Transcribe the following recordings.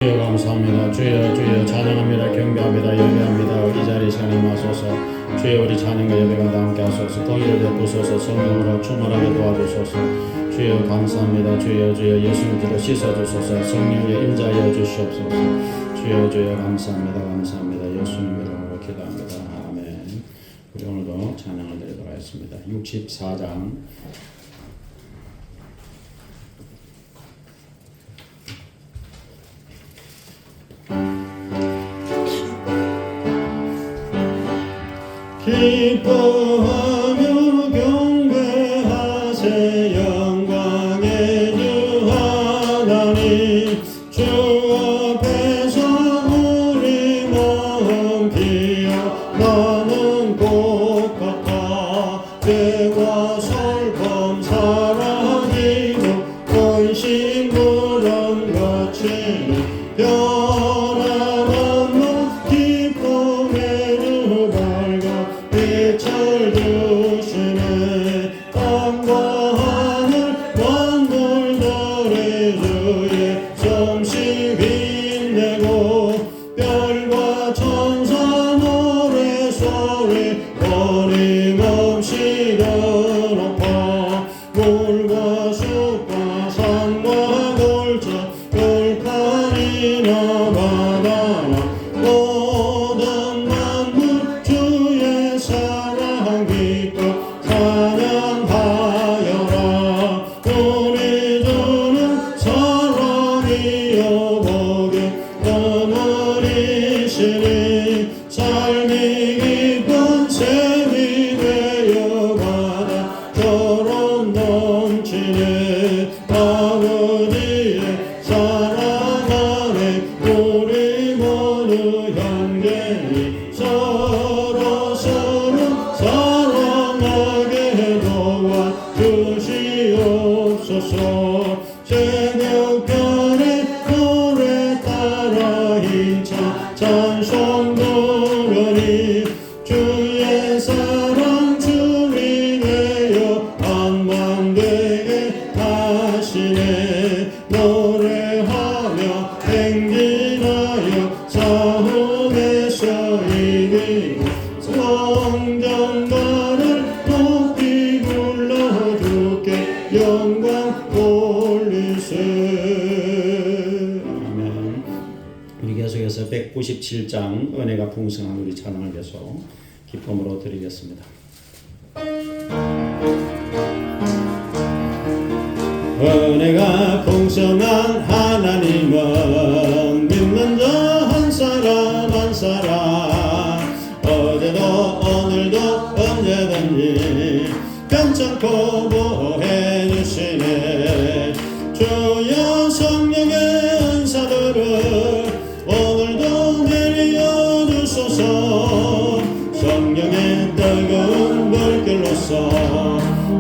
주여 감사합니다. 주여 주여 찬양합니다. 경배합니다. 예배합니다. 이 자리에 임하소서. 주여 우리 찬양과 예배가 함께 하소서. 공의를 베푸소서. 성령으로 충만하게 도와주소서. 주여 감사합니다. 주여 주여 예수님 뒤로 씻어주소서. 성령의 임자여 주시옵소서. 주여 주여 감사합니다. 감사합니다. 예수님 이름으로 기도합니다. 아멘. 우리 오늘도 찬양을 드리도록 하겠습니다. 64장 기뻐하며 경배하세. 영광의 주 하나님, 주 앞에서 우리 마음 피어나는 꽃 같아. 죄와 슬픔 사랑이고 헌신 구름같이 변함없는 기쁨의 주 밝아 빛을 주시네. 땅과 하늘 만물들이 주의 솜씨 빛내고 별과 천사 노래소리 끊임없이 더 높아. 물과 숲과 산과 골짜 들판이나 바다나 모든 만물 주의 사랑 기뻐 찬양하여라. 우리 주는 사랑이여 복이 넘으리시니 삶이 기쁜 샘이 되어 바다처럼 넘치네. 아버지의 사랑 안에 우리 모두 형제니 서로 사랑하게 도와주시옵소서. 새벽별의 노래 따라 힘차 찬송 부르니 주의 사랑 주리 되어 한밤되게 하시네. 노래하며 행진하여 싸움에서 이기고 성전가를 높이 불러 주께 영광 올리세. 아멘. 우리 계속해서 197장 은혜가 풍성한 우리 찬양을 계속 기쁨으로 드리겠습니다. 은혜가 풍성한 하나님은 믿는 자 한 사람 한 사람 어제도 오늘도 언제든지 괜찮고 보호해 주시네. 주여 성령의 은사들을 오늘도 내려 주소서. 성령의 뜨거운 불길로서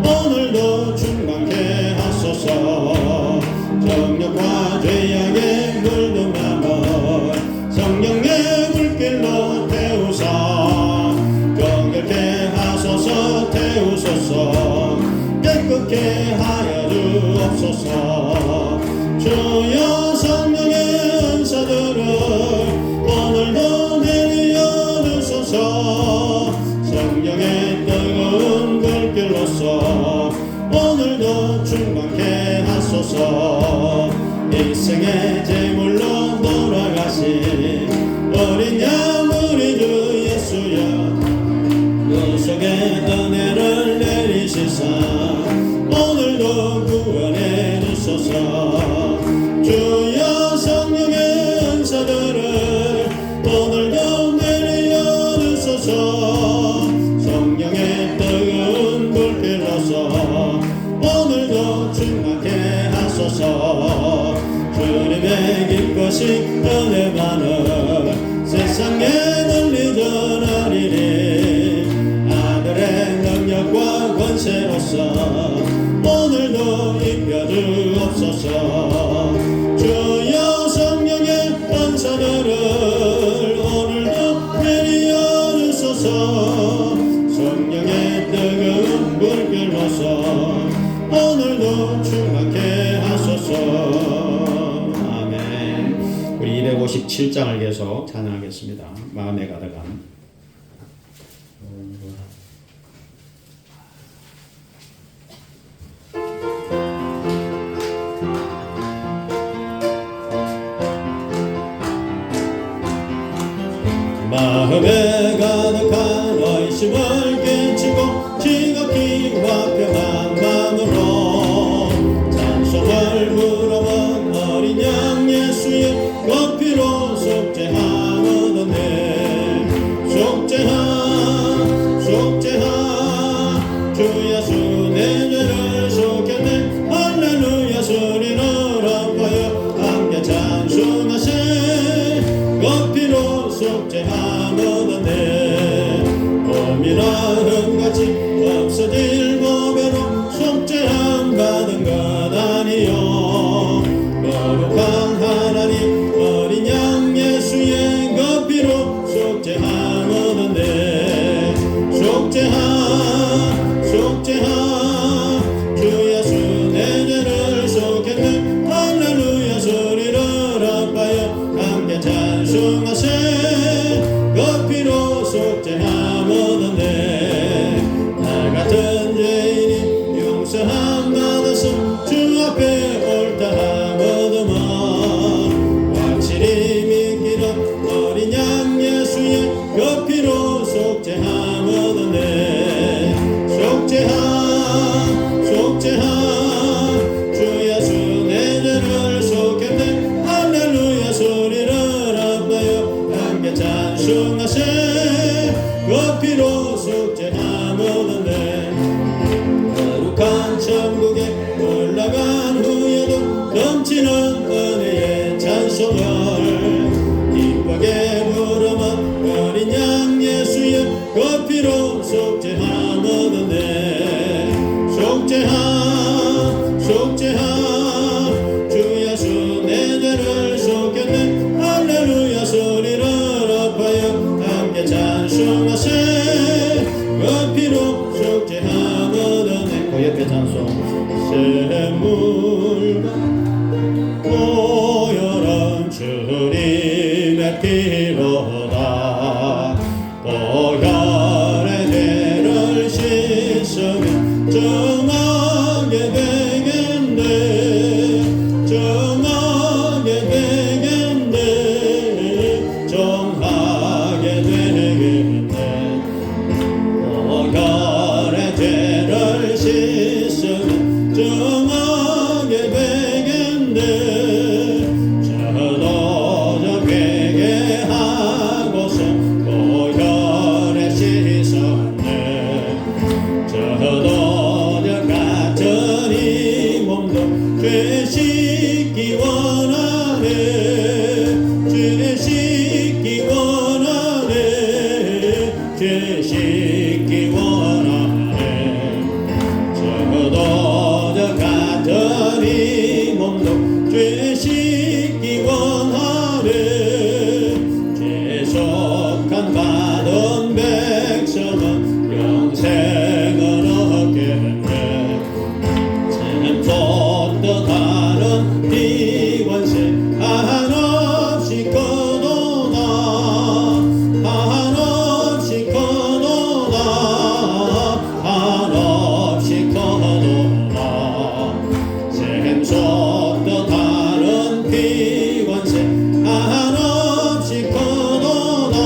오늘도 충만케 하소서. 정욕과 죄악에 물들만은 성령의 불길로 태우사 정결케 하소서. 태우소서. 깨끗게 하여 주옵소서. 주여 성령의 은사들을 오늘도 내려 주소서. 성령의 뜨거운 불길로서 오늘도 충만케 하소서. 일생의 제물로 돌아가신 어린 양 우리 주 예수여, 그 속에 은혜를 내리시사 오늘도 구원해 주소서. 주여 성령의 은사들을 오늘도 내려 주소서. 성령의 뜨거운 불길로서 오늘도 충만케 하소서. 주님의 기쁘신 은혜 많은 세상에 널리 전하리니 아들의 능력과 권세로서 오늘도 입혀주옵소서. 주여 성령의 은사들을 오늘도 내려 주소서. 성령의 뜨거운 불길로서 오늘도 충만케 하소서. 아멘. 우리 257장을 계속 찬양하겠습니다. 마음에 가득한 마음에 가득한 의심을 깨치고 지극히 화평한 마음으로 찬송을 부르는 어린 양 예수의 그 피로 속죄하오더네. 속죄하 주 예수 내 죄를 속였네. 할렐루야 소리를 아파요 함께 찬송하세. 그 피로 속죄하오더네. 봄이나 흥같이 없어질 보배로 속죄함 받은 것 아니요. 거룩한 하나님 어린 양 예수의 그 피로 속죄하오더네. 속죄하 주 예수 내 죄를 속였네. 할렐루야 소리를 아파요 함께 찬송하세. 그 피로 속죄하오더네. 나 같은 죄인이 용서함 받아서 주 앞에 옳다 하거든만 확실히 믿기는 어린 양 예수의 그 피로 속죄하오더네. 속죄하 주 예수 내 죄를 속였네. 할렐루야 소리를 아파요 함께 찬송하세. 그 피로 속죄하오더네. 거룩한 천국에 올라간 후에도 넘치는 은혜의 찬송을 기쁘게 부르는 어린 양 예수의 그 피로 속죄하오더네. 속죄하 주 예수 내 죄를 속였네. 할렐루야 소리를 아파요 함께 찬송하세. 그 피로 속죄하오더네. 그 옆에 찬송. 샘물과 고혈한 주님의 피로다. 고혈의 죄를 씻으면 정하게 되겠네. 정하게 되겠네. 고혈의 죄를 씻으면 정하게 되겠네. 저도 회개하고서 고혈에 씻었네. 저도 같은 이 몸도 죄 씻기 원하네. 죄 씻기 원하네. 죄 씻기 원하네. 저도 같은 이 몸도 죄 씻기 원하네. 죄속한 받은 백성은 영생을 얻겠네. 샘솟도 다른 비관세 한없이 커도다. 한없이 커도다. 한없이 커도다. 샘솟도 다른 비관세 한없이 커도다.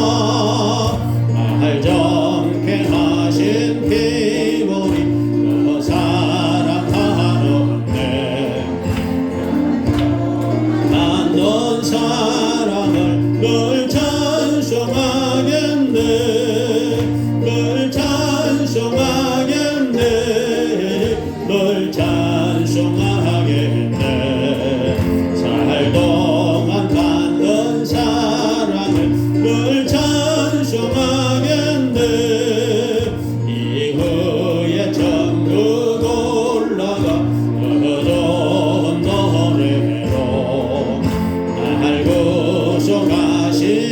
말 정케 하신 피보리 너 사랑하는데. 난 넌 사랑을 널 찬송하겠네. 널 찬송하겠네. 널 찬송하겠네. 살 동안 받는 사랑을 널 찬송하겠네. 이후에 천국 올라가 더 좋은 노래로 날 구속하신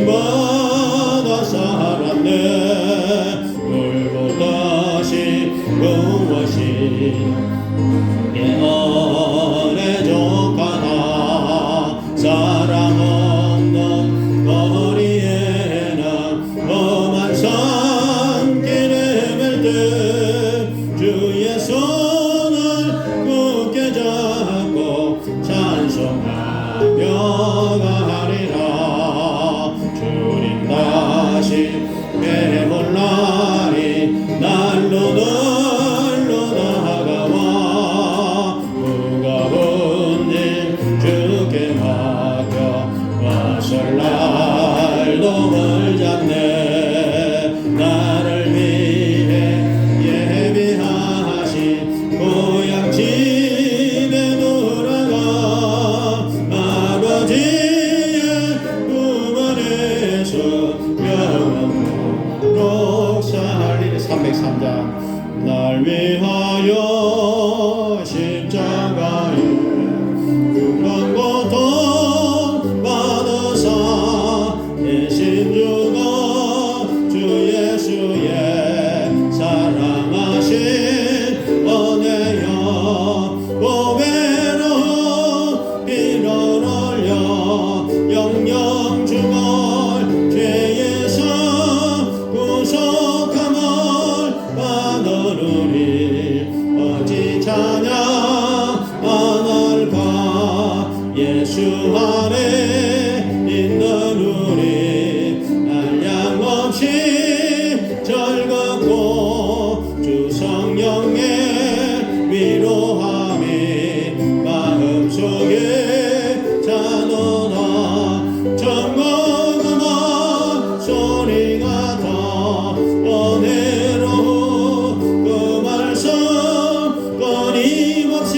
마다 살았네. 울고 다시 무엇이 내 은혜 족하다. 사랑 없는 거리에는 험한 산길에 맬 때 주의 손을 굳게 잡고 찬송하며 가리라. 주님 다시 배울 날이 날로 다가와. 무거운 일 주께 맡겨 와설 날도 멀지 않네. 나를 위해 예비하신 고향 집에 돌아가 아버지의 품 안에서 영원토록 살리리. 303장. 날 위하여 십자가에 큰 고통 받으사 대신 주가 주 예수의 사랑하신 은혜여. 고배로 피를 흘려 영영 죽을 죄에서 구속함을 받으리니 어찌 찬양하날까. 예수 안에 있는 우리 한량없이 즐겁고 주 성령의 위로함이 마음속에 자노나. 정거금한 소리가 더 은혜로 그 말씀 끊임없이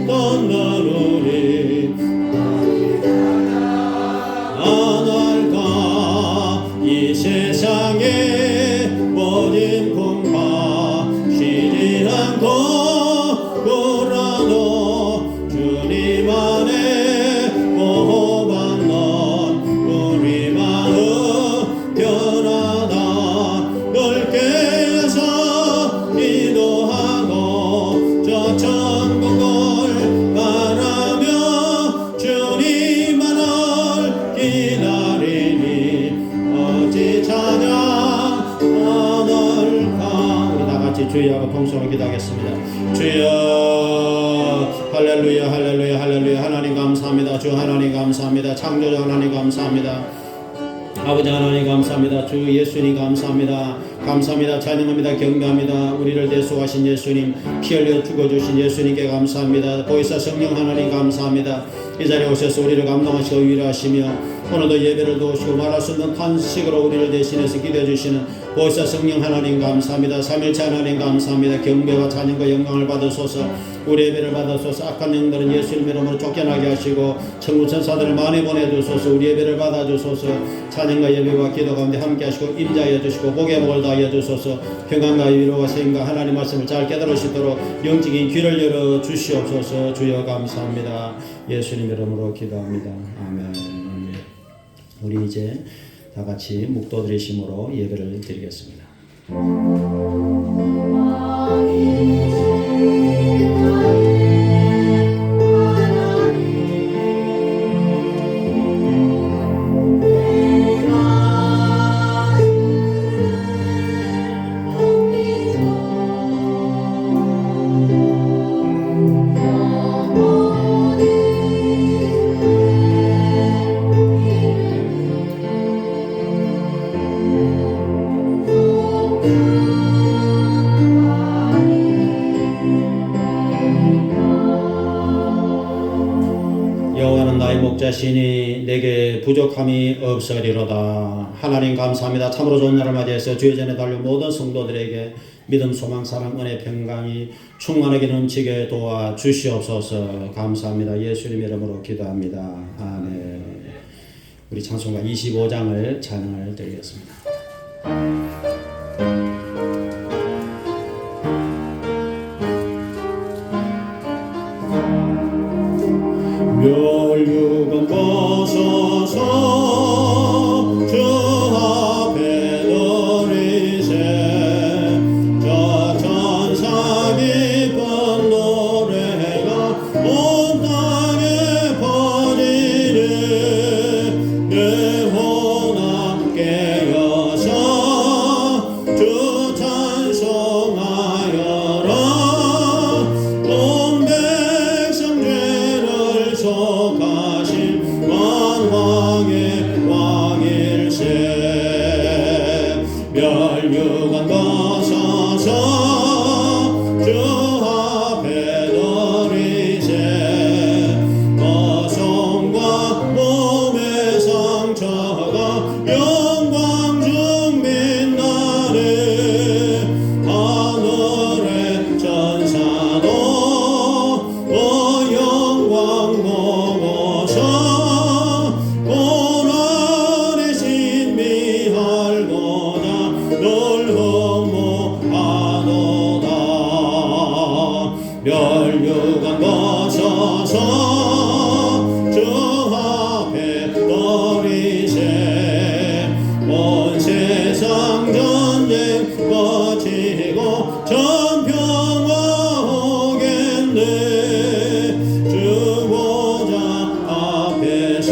던너르리. 안할까. 이 세상의 모든 풍파 쉬지 않고 돌아도 주님 안에 보호받는 우리 마음 편하다. 넓게 해서 기도하고 저 천국을 바라며 주님만을 기다리니 어찌 찬양하늘까. 우리 다같이 주여하고 통성을 기도하겠습니다. 주여 할렐루야 할렐루야 할렐루야. 하나님 감사합니다. 주 하나님 감사합니다. 창조자 하나님 감사합니다. 아버지 하나님 감사합니다. 주 예수님 감사합니다. 감사합니다. 찬양합니다. 경배합니다. 우리를 대속하신 예수님, 피 흘려 죽어주신 예수님께 감사합니다. 보혜사 성령 하나님 감사합니다. 이 자리에 오셔서 우리를 감동하시고 위로하시며 오늘도 예배를 도우시고 말할 수 없는 탄식으로 우리를 대신해서 기도해 주시는 보혜사 성령 하나님 감사합니다. 삼일체 하나님 감사합니다. 경배와 찬양과 영광을 받으소서. 우리 예배를 받으소서. 악한 영들은 예수님 이름으로 쫓겨나게 하시고 천군 천사들을 많이 보내주소서. 우리 예배를 받아주소서. 찬양과 예배와 기도 가운데 함께 하시고 임자하여 주시고 복의 복을 다하여 주소서. 평안과 위로와 생각 하나님 말씀을 잘 깨달을 수 있도록 영적인 귀를 열어 주시옵소서. 주여 감사합니다. 예수님 이름으로 기도합니다. 아멘. 우리 이제 다 같이 묵도드리심으로 예배를 드리겠습니다. 자신이 내게 부족함이 없으리로다. 하나님 감사합니다. 참으로 좋은 날을 맞이해서 주의 전에 달려온 모든 성도들에게 믿음, 소망, 사랑, 은혜, 평강이 충만하게 넘치게 도와 주시옵소서. 감사합니다. 예수님 이름으로 기도합니다. 아멘. 우리 찬송가 25장을 찬양을 드리겠습니다. 멸류관 벗어서 천사가 영광 중 빛나네. 하늘의 천사도 영광 보고서 고난의 신비할거나 널 흠모하도다. 멸류관 거쳐서 주 앞에 버리세. 온 세상 전쟁 거치고 전평화 오겠네. 주 보좌 앞에서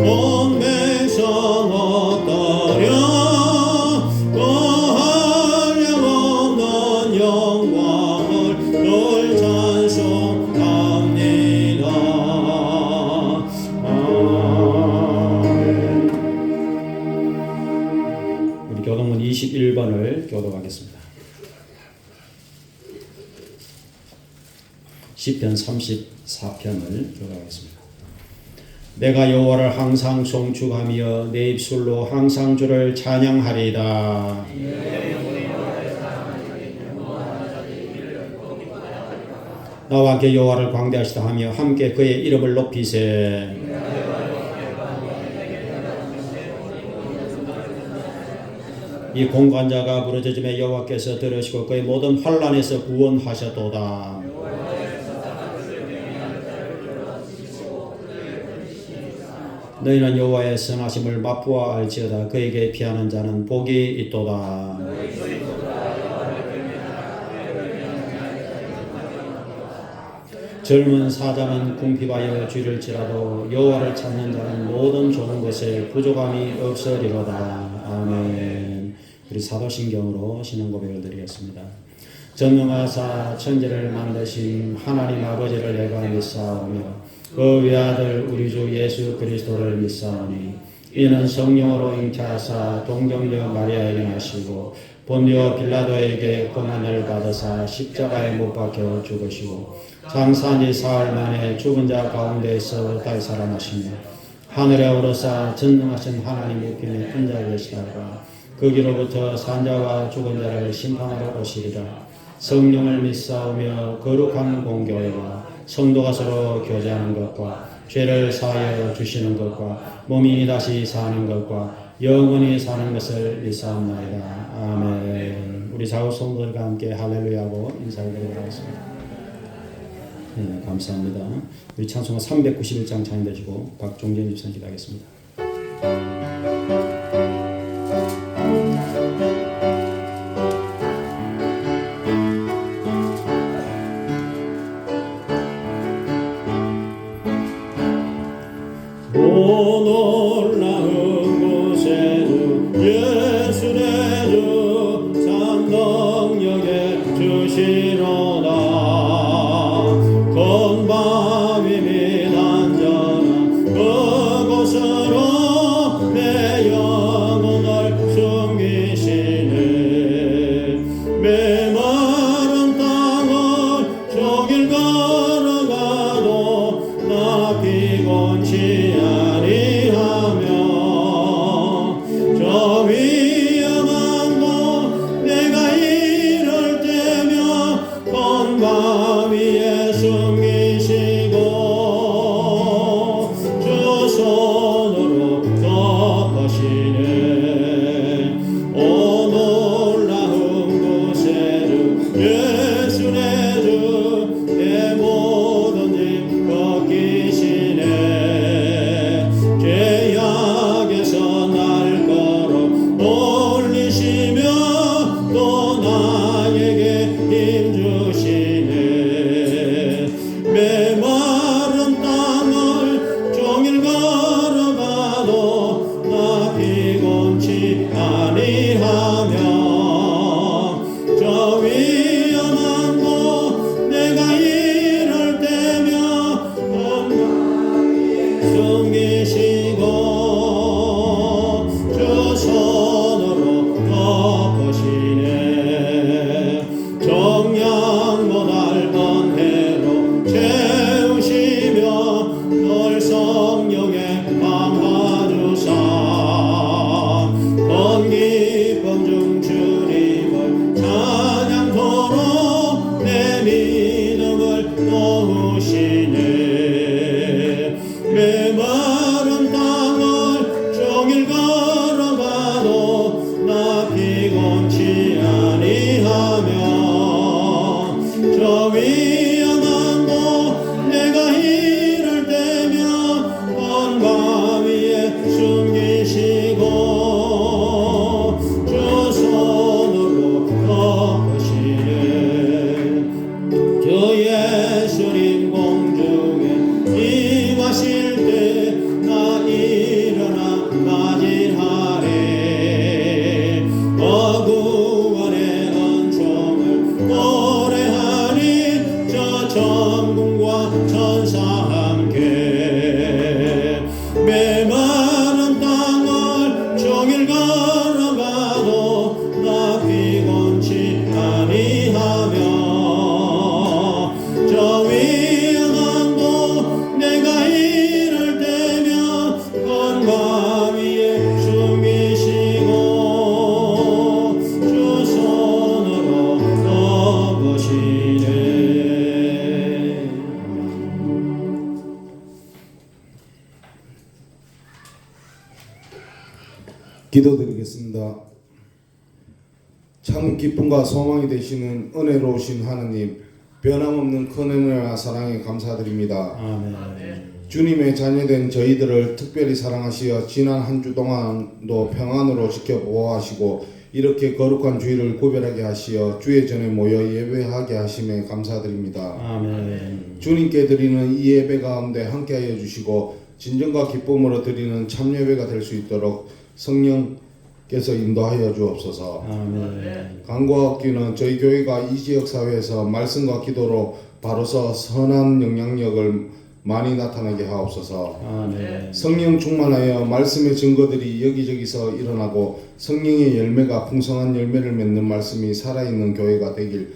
온 백성 엎드려 한량없는 영광을 널 찬송합니다. 아멘. 우리 교동문 21번을 교독하겠습니다. 시편 34편을 교독하겠습니다. 내가 여호와를 항상 송축하며 내 입술로 항상 주를 찬양하리이다. 나와 함께 여호와를 광대하시다 하며 함께 그의 이름을 높이세. 이 공관자가 부르짖음에 여호와께서 들으시고 그의 모든 환난에서 구원하셨도다. 너희는 여호와의 선하심을 맛보아 알지어다. 그에게 피하는 자는 복이 있도다. 젊은 사자는 궁핍하여 쥐를지라도 여호와를 찾는 자는 모든 좋은 것에 부족함이 없으리로다. 아멘. 우리 사도신경으로 신앙 고백을 드리겠습니다. 전능하사 천지를 만드신 하나님 아버지를 내가 믿사오며 그 외아들 우리 주 예수 그리스도를 믿사오니 이는 성령으로 잉태하사 동정녀 마리아에게 나시고 본디오 빌라도에게 고난을 받으사 십자가에 못 박혀 죽으시고 장사한 지 사흘 만에 죽은 자 가운데에서 다시 살아나시며 하늘에 오르사 전능하신 하나님 우편에 앉아 계시다가 거기로부터 산자와 죽은 자를 심판하러 오시리라. 성령을 믿사오며 거룩한 공교회와 성도가 서로 교제하는 것과 죄를 사하여 주시는 것과 몸이 다시 사는 것과 영원히 사는 것을 믿사옵나이다. 아멘. 우리 좌우 성도들과 함께 할렐루야하고 인사를 드리도록 하겠습니다. 네, 감사합니다. 우리 찬송가 391장 찬양되시고 박종전 집사님 기도하겠습니다. 놀라운 곳에도 예수 내 주 산동역에 주시로다. 건방이 및 안전한 그곳으로 내 기도드리겠습니다. 참 기쁨과 소망이 되시는 은혜로우신 하나님, 변함없는 큰 은혜와 사랑에 감사드립니다. 아멘. 주님의 자녀된 저희들을 특별히 사랑하시어 지난 한 주 동안도 평안으로 지켜보호하시고 이렇게 거룩한 주일을 구별하게 하시어 주의 전에 모여 예배하게 하심에 감사드립니다. 아멘. 주님께 드리는 이 예배 가운데 함께하여 주시고 진정과 기쁨으로 드리는 참 예배가 될 수 있도록 성령께서 인도하여 주옵소서. 아멘. 강과 학기는 저희 교회가 이 지역 사회에서 말씀과 기도로 바로서 선한 영향력을 많이 나타나게 하옵소서. 아멘. 성령 충만하여 말씀의 증거들이 여기저기서 일어나고 성령의 열매가 풍성한 열매를 맺는 말씀이 살아있는 교회가 되길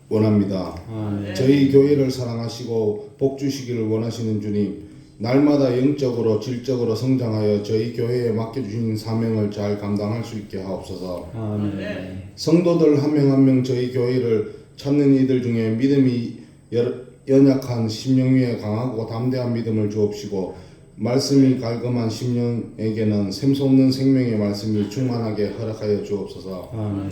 원합니다. 아멘. 저희 교회를 사랑하시고 복 주시기를 원하시는 주님, 날마다 영적으로 질적으로 성장하여 저희 교회에 맡겨주신 사명을 잘 감당할 수 있게 하옵소서. 아멘. 성도들 한 명 한 명 저희 교회를 찾는 이들 중에 믿음이 연약한 심령 위에 강하고 담대한 믿음을 주옵시고 말씀이 갈급한 심령에게는 샘솟는 생명의 말씀이 충만하게 허락하여 주옵소서. 아멘.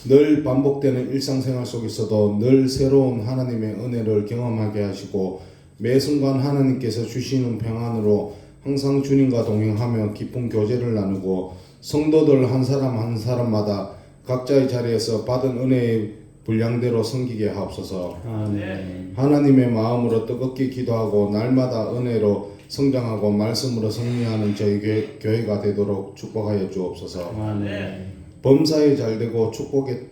늘 반복되는 일상생활 속에서도 늘 새로운 하나님의 은혜를 경험하게 하시고 매 순간 하나님께서 주시는 평안으로 항상 주님과 동행하며 깊은 교제를 나누고 성도들 한 사람 한 사람마다 각자의 자리에서 받은 은혜의 분량대로 섬기게 하옵소서. 아멘. 하나님의 마음으로 뜨겁게 기도하고 날마다 은혜로 성장하고 말씀으로 승리하는 저희 교회가 되도록 축복하여 주옵소서. 아멘. 범사에 잘되고 축복의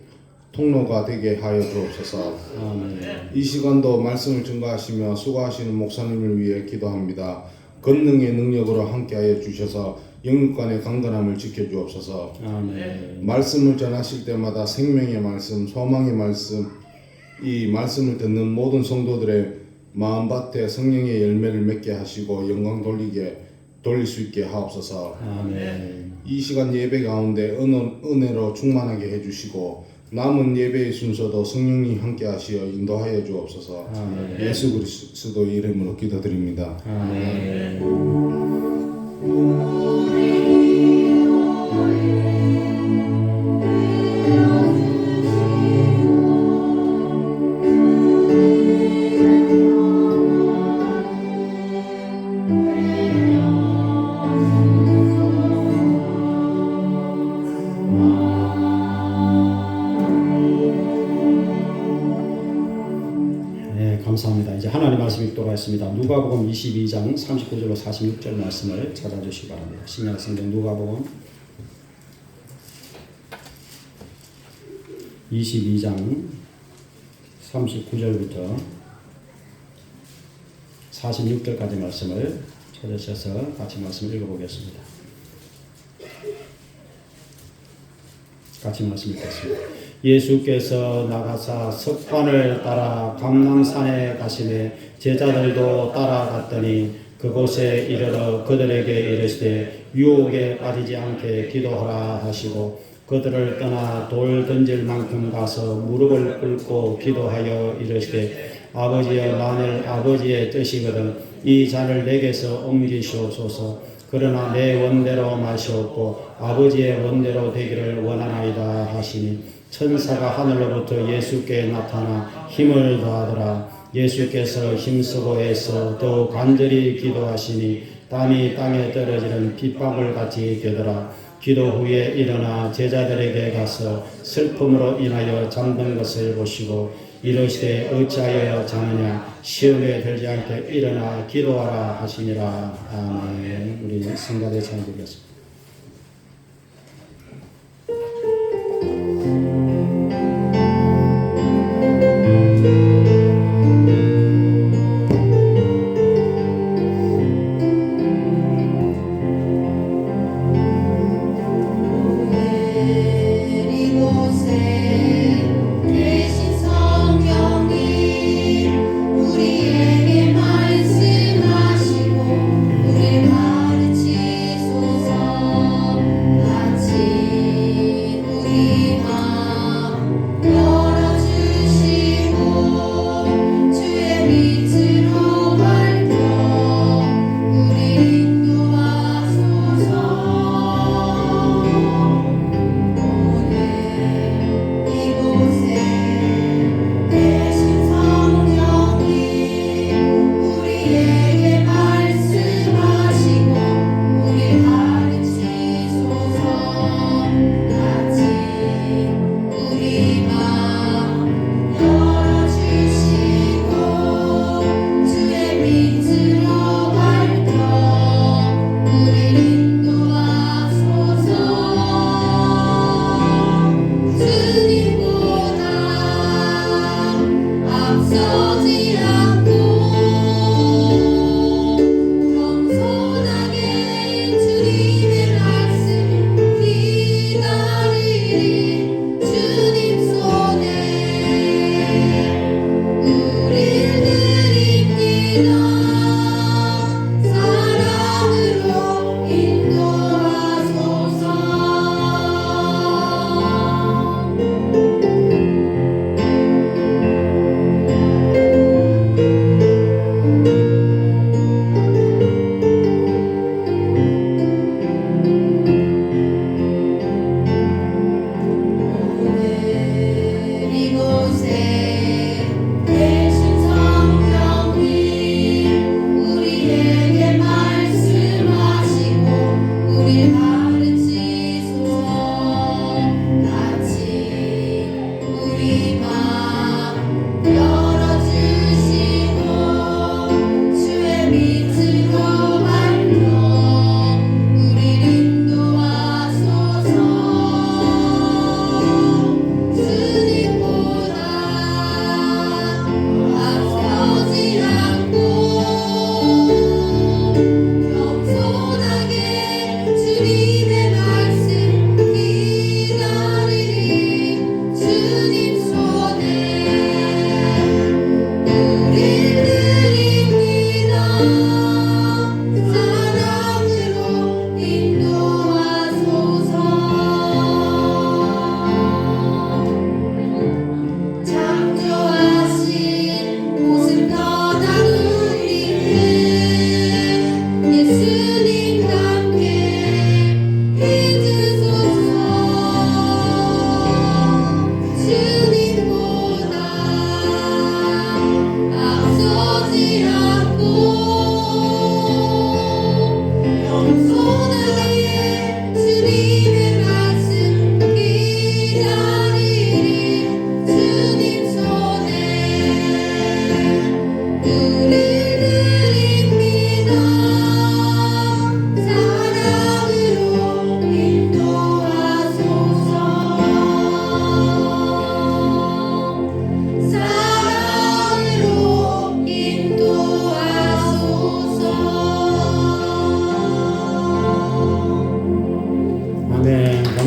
통로가 되게 하여 주옵소서. 아멘. 이 시간도 말씀을 증거하시며 수고하시는 목사님을 위해 기도합니다. 권능의 능력으로 함께하여 주셔서 영육간의 강건함을 지켜주옵소서. 아멘. 말씀을 전하실 때마다 생명의 말씀, 소망의 말씀, 이 말씀을 듣는 모든 성도들의 마음밭에 성령의 열매를 맺게 하시고 영광 돌릴 수 있게 하옵소서. 아멘. 이 시간 예배 가운데 은혜로 충만하게 해주시고 남은 예배의 순서도 성령님 함께 하시어 인도하여 주옵소서. 아멘. 예수 그리스도 이름으로 기도드립니다. 아멘. 감사합니다. 이제 하나님 말씀 읽도록 하겠습니다. 누가복음 22장 39절로 46절 말씀을 찾아주시기 바랍니다. 신약 성경 누가복음 22장 39절부터 46절까지 말씀을 찾으셔서 같이 말씀을 읽어보겠습니다. 같이 말씀 읽겠습니다. 예수께서 나가사 석관을 따라 감람산에 가시매 제자들도 따라갔더니 그곳에 이르러 그들에게 이르시되 유혹에 빠지지 않게 기도하라 하시고 그들을 떠나 돌 던질 만큼 가서 무릎을 꿇고 기도하여 이르시되 아버지여, 만일 아버지의 뜻이거든 이 잔을 내게서 옮기시옵소서. 그러나 내 원대로 마시옵고 아버지의 원대로 되기를 원하나이다 하시니 천사가 하늘로부터 예수께 나타나 힘을 더하더라. 예수께서 힘쓰고 애써 더 간절히 기도하시니 땀이 땅에 떨어지는 빗방울 같이 되더라. 기도 후에 일어나 제자들에게 가서 슬픔으로 인하여 잠든 것을 보시고 이르시되 어찌하여 자느냐 시험에 들지 않게 일어나 기도하라 하시니라. 아멘. 우리 성가대 잘 드리겠습니다. 우리에게 말씀하시고 우리 가르치소서.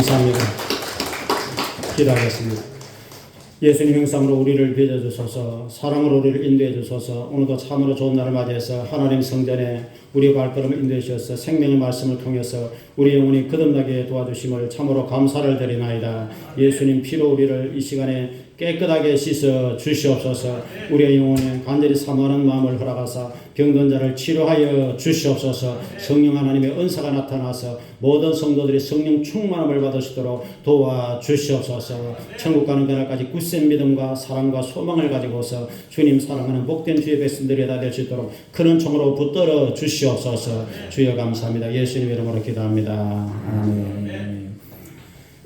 감사합니다. 기도하겠습니다. 예수님 형상으로 우리를 빚어주소서, 사랑으로 우리를 인도해주소서. 오늘도 참으로 좋은 날을 맞이해서 하나님 성전에 우리의 발걸음을 인도해 주셔서 생명의 말씀을 통해서 우리 영혼이 거듭나게 도와주심을 참으로 감사를 드리나이다. 예수님 피로 우리를 이 시간에 깨끗하게 씻어 주시옵소서. 우리의 영혼에 간절히 사모하는 마음을 허락하사 병든 자를 치료하여 주시옵소서. 성령 하나님의 은사가 나타나서 모든 성도들이 성령 충만함을 받으시도록 도와주시옵소서. 천국 가는 그날까지 굳센 믿음과 사랑과 소망을 가지고서 주님 사랑하는 복된 주의 백성들이 다 될 수 있도록 큰 은총으로 붙들어 주시옵소서. 주여 감사합니다. 예수님 이름으로 기도합니다. 아멘.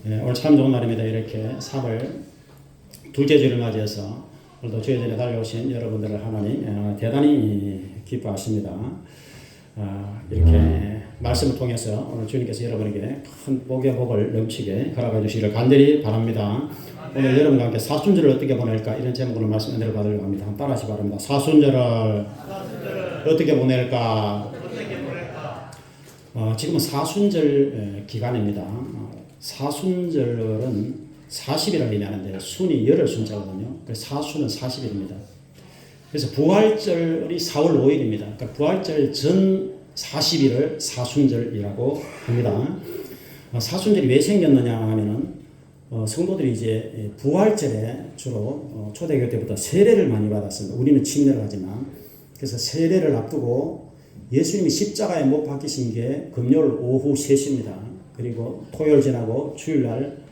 오늘 참 좋은 날입니다. 이렇게 3월 둘째 주를 맞이해서 오늘도 주의 전에 달려오신 여러분들을 하나님 대단히 기뻐하십니다. 이렇게 말씀을 통해서 오늘 주님께서 여러분에게 큰 복의 복을 넘치게 허락해 주시기를 간절히 바랍니다. 오늘 여러분과 함께 사순절을 어떻게 보낼까 이런 제목으로 말씀 은혜를 받으려고 합니다. 한번 따라하시기 바랍니다. 사순절을 어떻게 보낼까? 지금은 사순절 기간입니다. 사순절은 40일을 의미하는데 순이 열흘 순자거든요. 그래서 사순은 40일입니다. 그래서 부활절이 4월 5일입니다. 그러니까 부활절 전 40일을 사순절이라고 합니다. 사순절이 왜 생겼느냐 하면은 성도들이 이제 부활절에 주로 초대교회 때부터 세례를 많이 받았습니다. 우리는 침례를 하지만 그래서 세례를 앞두고 예수님이 십자가에 못 박히신 게 금요일 오후 3시입니다. 그리고 토요일 지나고 주일날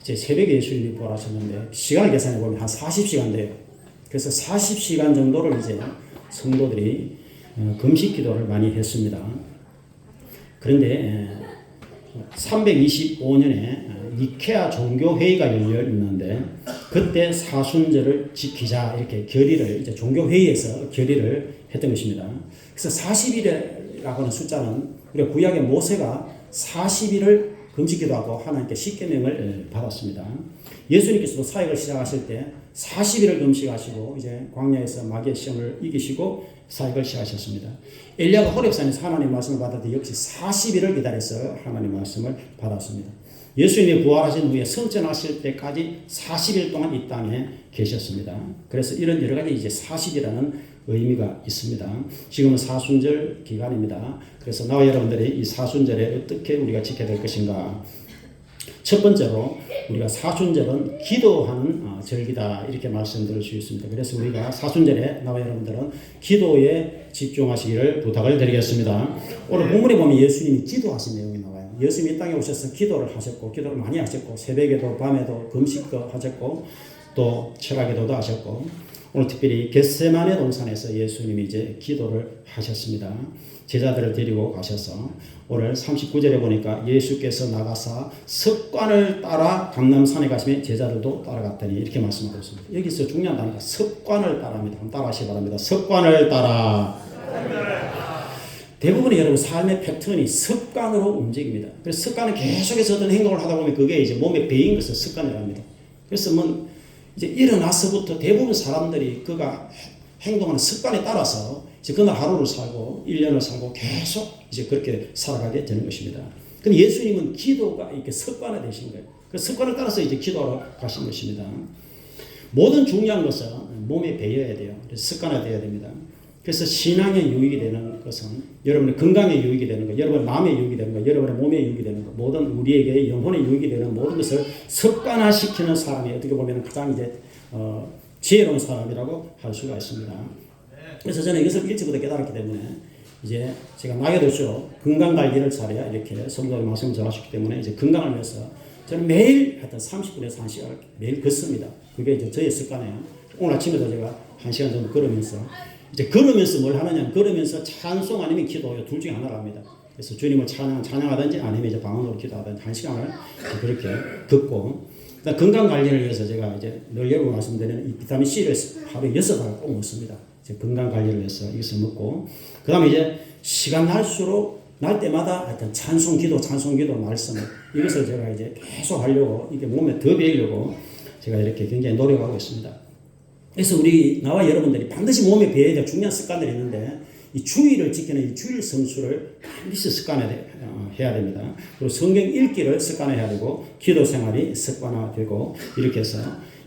이제 새벽에 예수님이 부활하셨는데 시간을 계산해 보면 한 40시간 돼요. 그래서 40시간 정도를 이제 성도들이 금식 기도를 많이 했습니다. 그런데 325년에 니케아 종교회의가 열려 있는데 그때 사순절을 지키자 이렇게 결의를 이제 종교회의에서 결의를 했던 것입니다. 그래서 40일이라고 하는 숫자는 우리가 구약의 모세가 40일을 금식기도 하고 하나님께 십계명을 받았습니다. 예수님께서도 사역을 시작하실 때 40일을 금식하시고 이제 광야에서 마귀의 시험을 이기시고 사역을 시작하셨습니다. 엘리야가 호렙산에서 하나님 말씀을 받을 때 역시 40일을 기다려서 하나님 말씀을 받았습니다. 예수님이 부활하신 후에 승천하실 때까지 40일 동안 이 땅에 계셨습니다. 그래서 이런 여러 가지 이제 40이라는 의미가 있습니다. 지금은 사순절 기간입니다. 그래서 나와 여러분들이 이 사순절에 어떻게 우리가 지켜야 될 것인가? 첫 번째로 우리가 사순절은 기도하는 절기다 이렇게 말씀드릴 수 있습니다. 그래서 우리가 사순절에 나와 여러분들은 기도에 집중하시기를 부탁을 드리겠습니다. 오늘 본문에 보면 예수님이 기도하신 내용이 나와요. 예수님이 이 땅에 오셔서 기도를 하셨고 기도를 많이 하셨고 새벽에도 밤에도 금식도 하셨고 또 철학기도도 하셨고 오늘 특별히 겟세마네 동산에서 예수님이 이제 기도를 하셨습니다. 제자들을 데리고 가셔서 오늘 39절에 보니까 예수께서 나가사 습관을 따라 감람산에 가시면 제자들도 따라갔더니 이렇게 말씀하고 있습니다. 여기서 중요한 단어가 습관을 따라합니다. 한번 따라하시기 바랍니다. 습관을 따라. 대부분의 여러분 삶의 패턴이 습관으로 움직입니다. 그래서 습관은 계속해서 어떤 행동을 하다 보면 그게 이제 몸에 배인 것을 습관이라고 합니다. 그래서 이제 일어나서부터 대부분 사람들이 그가 행동하는 습관에 따라서 이제 그날 하루를 살고 1년을 살고 계속 이제 그렇게 살아가게 되는 것입니다. 근데 예수님은 기도가 이렇게 습관화 되신 거예요. 그 습관을 따라서 이제 기도하러 가신 것입니다. 모든 중요한 것은 몸에 배어야 돼요. 그래서 습관화되어야 됩니다. 그래서 신앙에 유익이 되는 것은 여러분의 건강에 유익이 되는 것, 여러분의 마음에 유익이 되는 것, 여러분의 몸에 유익이 되는 것, 모든 우리에게 영혼에 유익이 되는 모든 것을 습관화시키는 사람이 어떻게 보면 가장 이제 지혜로운 사람이라고 할 수가 있습니다. 그래서 저는 이것을 일찍부터 깨달았기 때문에 이제 제가 나이가 들수록 건강 관리를 잘해야 이렇게 성도의 말씀을 전하셨기 때문에 이제 건강을 위해서 저는 매일 하여튼 30분에서 1시간을 매일 걷습니다. 그게 이제 저의 습관이에요. 오늘 아침에도 제가 1시간 정도 걸으면서 이제 걸으면서 뭘 하느냐, 걸으면서 찬송 아니면 기도 둘 중에 하나를 합니다. 그래서 주님을 찬양하든지 아니면 이제 방언으로 기도하든지 1시간을 그렇게 걷고, 건강 관리를 위해서 제가 이제 늘 여러분 말씀드리는 이 비타민 C를 하루에 6알을 꼭 먹습니다. 이제 건강 관리를 위해서 이것을 먹고, 그 다음에 이제 시간 날 때마다 하여튼 찬송 기도 말씀을 이것을 제가 이제 계속 하려고 이게 몸에 더 배우려고 제가 이렇게 굉장히 노력하고 있습니다. 그래서 나와 여러분들이 반드시 몸에 배워야 될 중요한 습관들이 있는데 이 주의를 지키는 이 주일 성수를 반드시 습관에 해야 됩니다. 그리고 성경 읽기를 습관화해야 되고 기도 생활이 습관화되고 이렇게 해서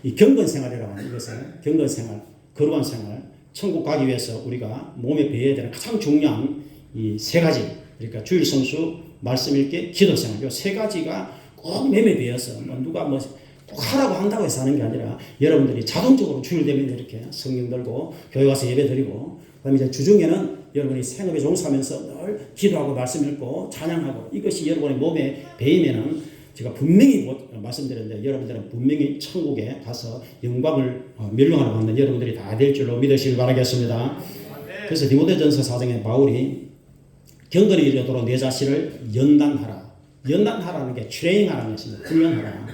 이 경건 생활이라고 하는 이것은 경건 생활, 거룩한 생활, 천국 가기 위해서 우리가 몸에 배워야 되는 가장 중요한 이 세 가지, 그러니까 주일 성수, 말씀 읽기, 기도 생활, 이 세 가지가 꼭 몸에 배어서 누가 뭐 꼭 하라고 한다고 해서 하는 게 아니라 여러분들이 자동적으로 주일 되면 이렇게 성경 들고 교회 가서 예배 드리고 그다음에 이제 주중에는 여러분이 생업에 종사하면서 늘 기도하고 말씀 읽고 찬양하고 이것이 여러분의 몸에 배이면은 제가 분명히 말씀드렸는데 여러분들은 분명히 천국에 가서 영광을 멸망을 받는 여러분들이 다 될 줄로 믿으시길 바라겠습니다. 그래서 디모데전서 4장에 바울이 경건에 이르도록 내 자신을 연단하라. 연단하라는 게 트레이닝하라는 것입니다. 훈련하라.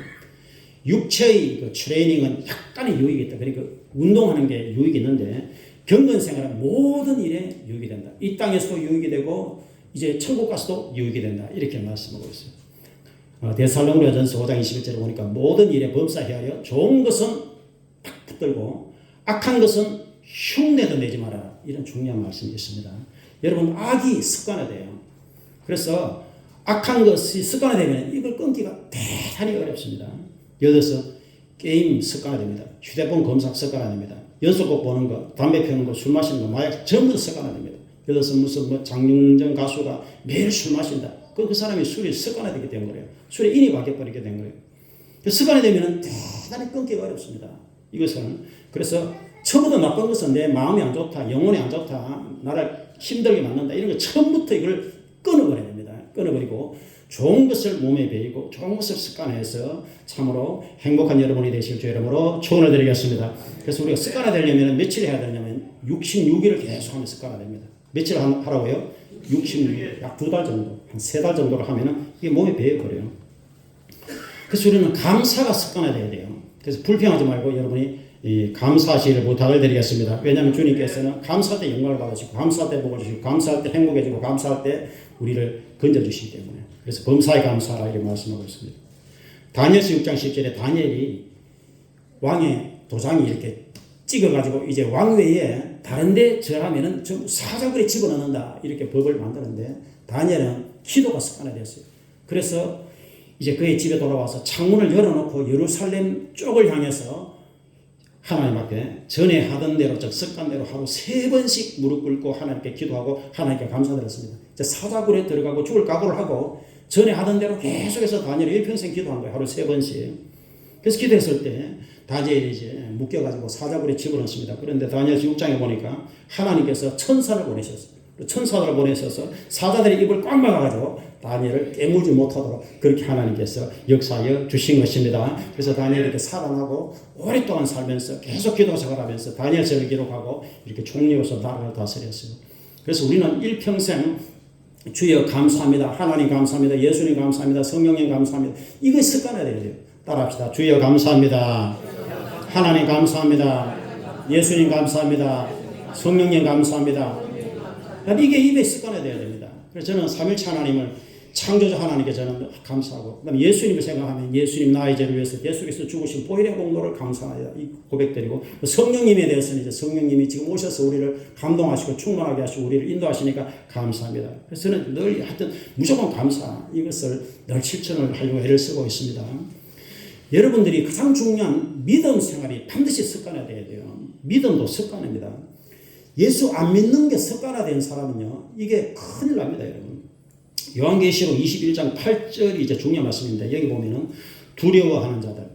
육체의 그 트레이닝은 약간의 유익이 있다. 그러니까 운동하는 게 유익이 있는데 경건 생활은 모든 일에 유익이 된다. 이 땅에서도 유익이 되고 이제 천국 가서도 유익이 된다. 이렇게 말씀하고 있어요. 데살로니가전서 5장 21절에 보니까 모든 일에 범사해하여 좋은 것은 딱 붙들고 악한 것은 흉내도 내지 말아라. 이런 중요한 말씀이 있습니다. 여러분 악이 습관화돼요. 그래서 악한 것이 습관화되면 이걸 끊기가 대단히 어렵습니다. 예를 들어서 게임 습관화됩니다. 휴대폰 검색 습관화됩니다. 연속곡 보는 거, 담배 피우는 거, 술 마시는 거, 마약 전부 다 습관화됩니다. 예를 들어서 무슨 뭐 장윤정 가수가 매일 술 마신다. 그 사람이 술이 습관화되기 때문에 술에 인이 바뀌어버리게 된 거예요. 습관이 되면 대단히 끊기가 어렵습니다. 이것은 그래서 처음부터 나쁜 것은 내 마음이 안 좋다, 영혼이 안 좋다, 나를 힘들게 만든다 이런 거 처음부터 이걸 끊어버려야 됩니다. 끊어버리고 좋은 것을 몸에 배이고 좋은 것을 습관해서 참으로 행복한 여러분이 되실 주 이름으로 축원을 드리겠습니다. 그래서 우리가 습관화되려면 며칠 해야 되냐면 66일을 계속하면 습관화됩니다. 며칠 하라고요? 66일, 약 2달 정도, 한 3달 정도를 하면은 이게 몸에 배어버려요. 그래서 우리는 감사가 습관화돼야 돼요. 그래서 불평하지 말고 여러분이 이 감사하시기를 부탁을 드리겠습니다. 왜냐하면 주님께서는 감사할 때 영광을 받으시고 감사할 때 복을 주시고 감사할 때 행복해지고 감사할 때 우리를 건져주시기 때문에 그래서 범사에 감사하라 이렇게 말씀하고 있습니다. 다니엘서 6장 10절에 다니엘이 왕의 도장이 이렇게 찍어가지고 이제 왕위에 다른데 절하면은 전부 사자굴에 집어넣는다 이렇게 법을 만드는데 다니엘은 기도가 습관화됐어요. 그래서 이제 그의 집에 돌아와서 창문을 열어놓고 예루살렘 쪽을 향해서 하나님 앞에 전에 하던 대로 즉 습관대로 하루 3번씩 무릎 꿇고 하나님께 기도하고 하나님께 감사드렸습니다. 이제 사자굴에 들어가고 죽을 각오를 하고 전에 하던 대로 계속해서 다니엘이 일평생 기도한 거예요. 하루 3번씩. 그래서 기도했을 때 다니엘이 이제 묶여가지고 사자굴에 집어넣습니다. 그런데 다니엘 6장에 보니까 하나님께서 천사를 보내셨어요. 천사를 보내셔서 사자들이 입을 꽉 막아가지고 다니엘을 깨물지 못하도록 그렇게 하나님께서 역사하여 주신 것입니다. 그래서 다니엘이 이렇게 살아나고 오랫동안 살면서 계속 기도 생활하면서 다니엘서를 기록하고 이렇게 총리로서 나라를 다스렸어요. 그래서 우리는 일평생 주여 감사합니다. 하나님 감사합니다. 예수님 감사합니다. 성령님 감사합니다. 이거 습관화돼야 돼요. 따라합시다. 주여 감사합니다. 하나님 감사합니다. 예수님 감사합니다. 성령님 감사합니다. 이게 입에 습관화돼야 됩니다. 그래서 저는 삼일체 하나님을 창조자 하나님께 저는 감사하고 그다음에 예수님을 생각하면 예수님 나의 죄를 위해서 예수께서 죽으신 보혈의 공로를 감사하다 이 고백드리고 성령님에 대해서는 이제 성령님이 지금 오셔서 우리를 감동하시고 충만하게 하시고 우리를 인도하시니까 감사합니다. 그래서 저는 늘 하여튼 무조건 감사 이것을 늘 실천을 하려고 애를 쓰고 있습니다. 여러분들이 가장 중요한 믿음 생활이 반드시 습관화돼야 돼요. 믿음도 습관입니다. 예수 안 믿는 게 습관화된 사람은요 이게 큰일 납니다. 여러분 요한계시록 21장 8절이 이제 중요한 말씀인데 여기 보면은 두려워하는 자들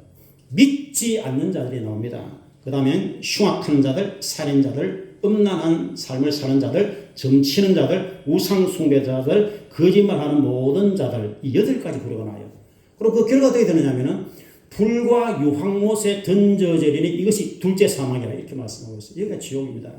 믿지 않는 자들이 나옵니다. 그 다음에 흉악한 자들 살인자들 음란한 삶을 사는 자들 점치는 자들 우상 숭배자들 거짓말하는 모든 자들 이 8가지 부류가 나요. 그리고 그 결과가 어떻게 되느냐면은 불과 유황못에 던져지리니 이것이 둘째 사망이라 이렇게 말씀하고 있어요. 여기가 지옥입니다.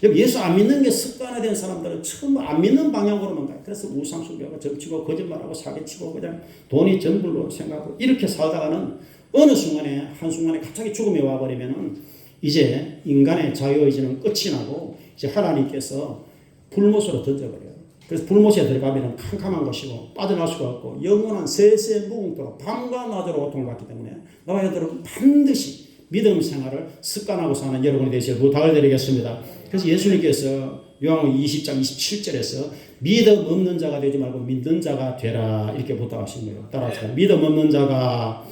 예수 안 믿는 게 습관화된 사람들은 처음 안 믿는 방향으로만 가요. 그래서 우상 숭배하고 점치고 거짓말하고 사기치고 그냥 돈이 전부로 생각하고 이렇게 살다가는 어느 순간에 한순간에 갑자기 죽음이 와버리면은 이제 인간의 자유의지는 끝이 나고 이제 하나님께서 불못으로 던져버려요. 그래서 불못에 들어가면 캄캄한 곳이고 빠져나올 수가 없고 영원한 세세 무궁토록 밤과 낮으로 고통을 받기 때문에 나와 여러분 반드시 믿음 생활을 습관하고 사는 여러분이 되시길 부탁을 드리겠습니다. 그래서 예수님께서 요한복음 20장 27절에서 믿음 없는 자가 되지 말고 믿는 자가 되라 이렇게 부탁하신 거예요. 따라서 믿음 없는 자가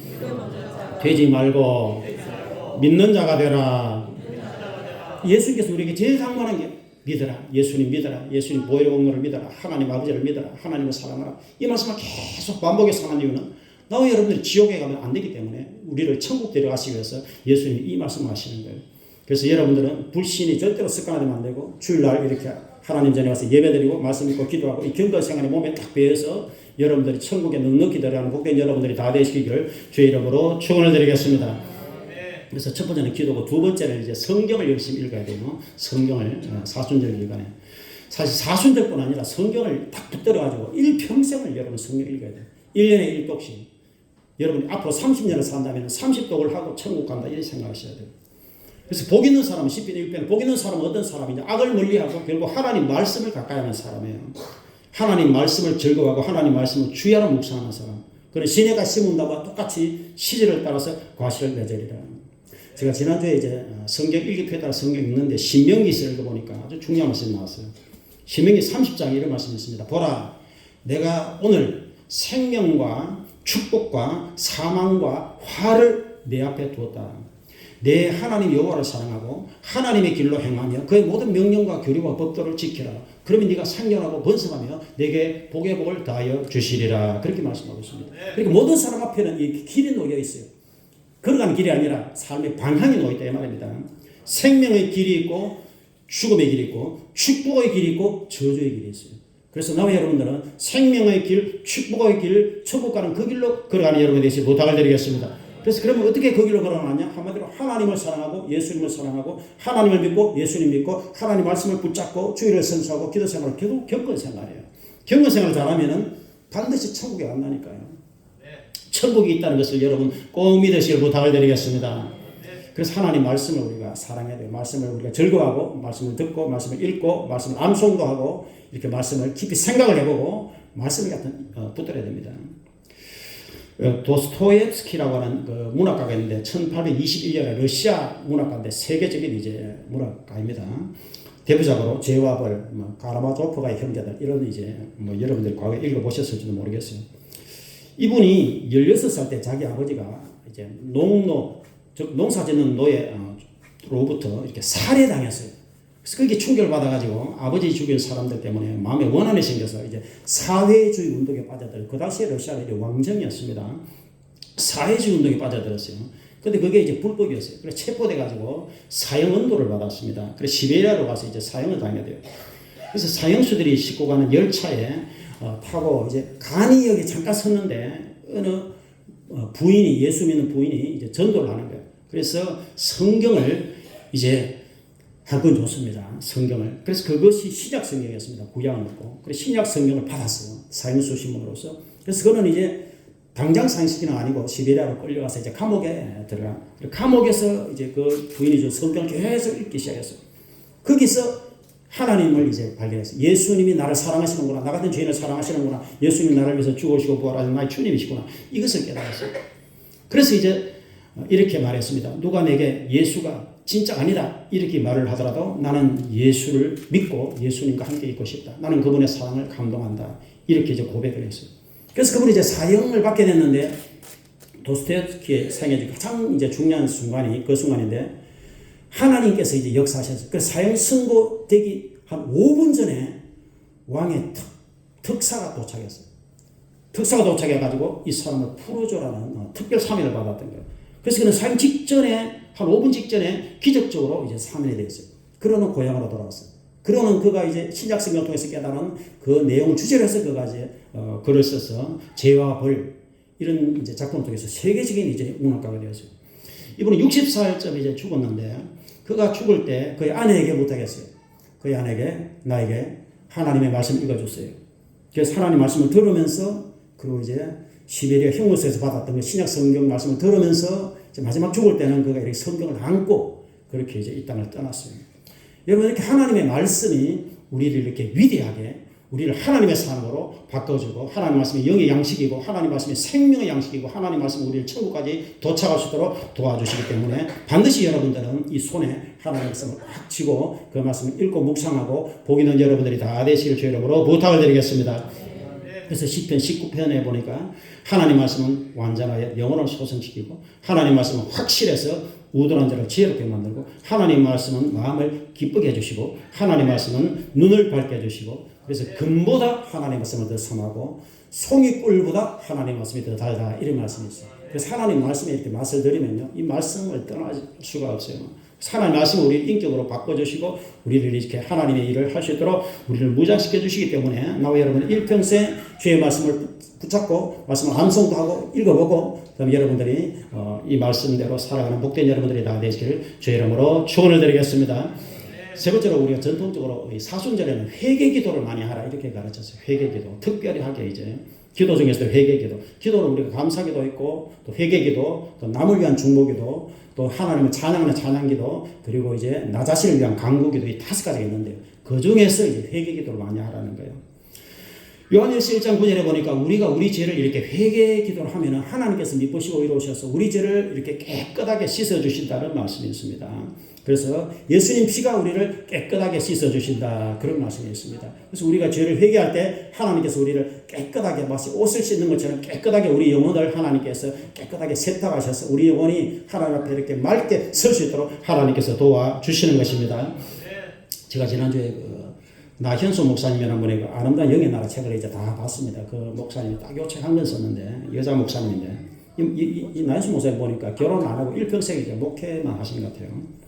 되지 말고 믿는 자가 되라. 예수님께서 우리에게 제일 강조하는 게 믿어라. 예수님 믿어라. 예수님 보혈의 공로를 믿어라. 하나님 아버지를 믿어라. 하나님을 사랑하라. 이 말씀을 계속 반복해서 하는 이유는 나와 여러분들이 지옥에 가면 안 되기 때문에 우리를 천국 데려가시기 위해서 예수님이 이 말씀을 하시는 거예요. 그래서 여러분들은 불신이 절대로 습관화되면 안 되고 주일날 이렇게 하나님 전에 와서 예배드리고 말씀 읽고 기도하고 이 경건 생활이 몸에 딱 배어서 여러분들이 천국에 넉넉히 들어가는 복된 여러분들이 다 되시기를 주의 이름으로 축원을 드리겠습니다. 그래서 첫 번째는 기도고 두 번째는 이제 성경을 열심히 읽어야 돼요. 성경을 사순절 기간에 사실 사순절뿐 아니라 성경을 딱 붙들어가지고 일평생을 여러분 성경 읽어야 돼요. 1년에 1독씩. 여러분이 앞으로 30년을 산다면 30독을 하고 천국 간다 이렇게 생각하셔야 돼요. 그래서 복 있는 사람은 10편 1편 복 있는 사람은 어떤 사람이냐 악을 멀리하고 결국 하나님 말씀을 가까이 하는 사람이에요. 하나님 말씀을 즐거워하고 하나님 말씀을 주야로 묵상하는 사람. 그런 시내가 심은다와 똑같이 시절을 따라서 과실을 맺으리라. 제가 지난주에 이제 성경 일기표에 따라 성경 읽는데 신명기서를 읽어보니까 아주 중요한 말씀이 나왔어요. 신명기 30장에 이런 말씀이 있습니다. 보라 내가 오늘 생명과 축복과 사망과 화를 내 앞에 두었다. 내 하나님 여호와를 사랑하고 하나님의 길로 행하며 그의 모든 명령과 규례와 법도를 지키라. 그러면 네가 생존하고 번성하며 내게 복의 복을 다하여 주시리라. 그렇게 말씀하고 있습니다. 그러니까 모든 사람 앞에는 이 길이 놓여 있어요. 걸어가는 길이 아니라 삶의 방향이 놓여 있다 이 말입니다. 생명의 길이 있고 죽음의 길이 있고 축복의 길이 있고 저주의 길이 있어요. 그래서 나와 여러분들은 생명의 길, 축복의 길, 천국 가는 그 길로 걸어가는 여러분이 되시 부탁을 드리겠습니다. 그래서 그러면 어떻게 그 길로 걸어가느냐? 한마디로 하나님을 사랑하고 예수님을 사랑하고 하나님을 믿고 예수님 믿고 하나님 말씀을 붙잡고 주의를 선수하고 기도 생활을 계속 경건 생활이에요. 경건 생활을 잘하면은 반드시 천국에 간다니까요. 천국이 있다는 것을 여러분 꼭 믿으시길 부탁을 드리겠습니다. 그래서 하나님 말씀을 우리가 사랑해야 돼요. 말씀을 우리가 즐거워하고 말씀을 듣고 말씀을 읽고 말씀을 암송도 하고 이렇게 말씀을 깊이 생각을 해보고 말씀을 같은 붙들어야 됩니다. 도스토옙스키라고 하는 그 문학가가 있는데 1821년에 러시아 문학가인데 세계적인 이제 문학가입니다. 대표작으로 죄와 벌, 카라마조프가의 형제들 이런 이제 여러분들 과거에 읽어보셨을지도 모르겠어요. 이분이 16살 때 자기 아버지가 이제 농노 즉 농사 짓는 노예로부터 이렇게 살해당했어요. 그래서 그게 충격을 받아가지고 아버지 죽인 사람들 때문에 마음에 원한이 생겨서 이제 사회주의 운동에 빠져들어. 그 당시에 러시아가 이제 왕정이었습니다. 사회주의 운동에 빠져들었어요. 근데 그게 이제 불법이었어요. 그래서 체포돼가지고 사형언도를 받았습니다. 그래서 시베리아로 가서 이제 사형을 당하게 돼요. 그래서 사형수들이 싣고 가는 열차에 타고 이제 간이역에 잠깐 섰는데 어느 부인이 예수 믿는 부인이 이제 전도를 하는 거예요. 그래서 성경을 이제 한 권 줬습니다. 성경을. 그래서 그것이 신약 성경이었습니다. 구약은 없고. 그래서 신약 성경을 받았어요. 사형수 신문으로서. 그래서 그는 이제 당장 상식이는 아니고 시베리아로 끌려가서 이제 감옥에 들어가. 감옥에서 이제 그 부인이 준 성경을 계속 읽기 시작했어요. 거기서 하나님을 이제 발견했어요. 예수님이 나를 사랑하시는구나. 나 같은 죄인을 사랑하시는구나. 예수님이 나를 위해서 죽으시고 부활하신 나의 주님이시구나. 이것을 깨달았어요. 그래서 이제 이렇게 말했습니다. 누가 내게 예수가 진짜 아니다 이렇게 말을 하더라도 나는 예수를 믿고 예수님과 함께 있고 싶다. 나는 그분의 사랑을 감동한다. 이렇게 이제 고백을 했어요. 그래서 그분이 이제 사형을 받게 됐는데 도스토옙스키의 생애 중 가장 이제 중요한 순간이 그 순간인데 하나님께서 이제 역사하셨어요. 그래서 사형 선고되기 한 5분 전에 왕의 특사가 도착했어요. 특사가 도착해가지고 이 사람을 풀어줘라는 특별 사면을 받았던 거예요. 그래서 그는 사형 직전에 한 5분 직전에 기적적으로 이제 사면이 되었어요. 그러는 고향으로 돌아왔어요. 그러는 그가 이제 신약 성경을 통해서 깨달은 그 내용을 주제로 해서 그가 이제 글을 써서 죄와 벌 이런 이제 작품을 통해서 세계적인 이제 문학가가 되었어요. 이분은 60살쯤 이제 죽었는데 그가 죽을 때 그의 아내에게 부탁했어요. 그의 아내에게 나에게 하나님의 말씀을 읽어줬어요. 그래서 하나님 말씀을 들으면서 그리고 이제 시베리아 형무소에서 받았던 그 신약 성경 말씀을 들으면서 이제 마지막 죽을 때는 그가 이렇게 성경을 안고 그렇게 이제 이 땅을 떠났어요. 여러분 이렇게 하나님의 말씀이 우리를 이렇게 위대하게 우리를 하나님의 삶으로 바꿔주고 하나님 말씀이 영의 양식이고 하나님 말씀이 생명의 양식이고 하나님 말씀이 우리를 천국까지 도착할 수 있도록 도와주시기 때문에 반드시 여러분들은 이 손에 하나님의 말씀을 확 쥐고 그 말씀을 읽고 묵상하고 복 있는 여러분들이 다 되시길 주 이름으로 부탁을 드리겠습니다. 그래서 시편 19편에 보니까 하나님 말씀은 완전하여 영혼을 소생시키고 하나님 말씀은 확실해서 우둔한 자를 지혜롭게 만들고 하나님 말씀은 마음을 기쁘게 해주시고 하나님 말씀은 눈을 밝게 해주시고 그래서 금보다 하나님 말씀을 더 선하고 송이꿀보다 하나님 말씀이 더 달다 이런 말씀이 있어요. 그래서 하나님 말씀에 이렇게 맛을 들이면요 이 말씀을 떠날 수가 없어요. 하나님 말씀을 우리 인격으로 바꿔주시고 우리를 이렇게 하나님의 일을 할 수 있도록 우리를 무장시켜 주시기 때문에 나와 여러분 일평생 주의 말씀을 붙잡고 말씀을 암송도 하고 읽어보고 그다음에 여러분들이 이 말씀대로 살아가는 복된 여러분들이 다 되시길 주의 이름으로 축원을 드리겠습니다. 세 번째로 우리가 전통적으로 사순절에는 회개 기도를 많이 하라 이렇게 가르쳤어요. 회개 기도 특별히 하게 이제 기도 중에서도 회개 기도 기도는 우리가 감사 기도 있고 또 회개 기도 또 남을 위한 중보 기도 또 하나님을 찬양하는 찬양기도 그리고 이제 나 자신을 위한 간구기도 이 5가지가 있는데요. 그 중에서 이제 회개 기도를 많이 하라는 거예요. 요한일서 1장 9절에 보니까 우리가 우리 죄를 이렇게 회개 기도를 하면은 하나님께서 미쁘시고 의로우셔서 우리 죄를 이렇게 깨끗하게 씻어 주신다는 말씀이 있습니다. 그래서 예수님 피가 우리를 깨끗하게 씻어 주신다 그런 말씀이 있습니다. 그래서 우리가 죄를 회개할 때 하나님께서 우리를 깨끗하게 마치 옷을 씻는 것처럼 깨끗하게 우리 영혼을 하나님께서 깨끗하게 세탁하셔서 우리 영혼이 하나님 앞에 이렇게 맑게 설 수 있도록 하나님께서 도와주시는 것입니다. 제가 지난주에 나현수 목사님이라는 분의 아름다운 영의 나라 책을 이제 다 봤습니다. 그 목사님이 딱 요 책 한 권 썼는데 여자 목사님인데 이 나현수 목사님 보니까 결혼 안 하고 일평생 이제 목회만 하시는 것 같아요.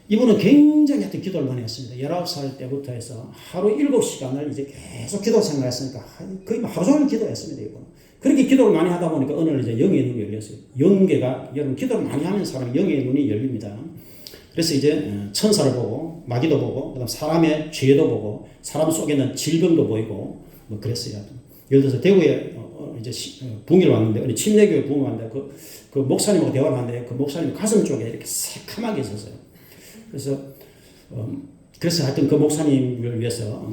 이분은 굉장히 하여튼 기도를 많이 했습니다. 19살 때부터 해서 하루 7시간을 이제 계속 기도 생활했으니까 거의 하루 종일 기도했습니다. 이분은. 그렇게 기도를 많이 하다 보니까 어느 날 이제 영의 눈이 열렸어요. 영계가 여러분 기도를 많이 하는 사람은 영의 눈이 열립니다. 그래서 이제 천사를 보고 마귀도 보고 그다음 사람의 죄도 보고 사람 속에는 질병도 보이고 뭐 그랬어요. 예를 들어서 대구에 이제 붕이를 왔는데 어느 침례교회 붕이 왔는데 그 목사님하고 대화를 하는데 그 목사님 가슴 쪽에 이렇게 새카맣게 있었어요. 그래서 하여튼 그 목사님을 위해서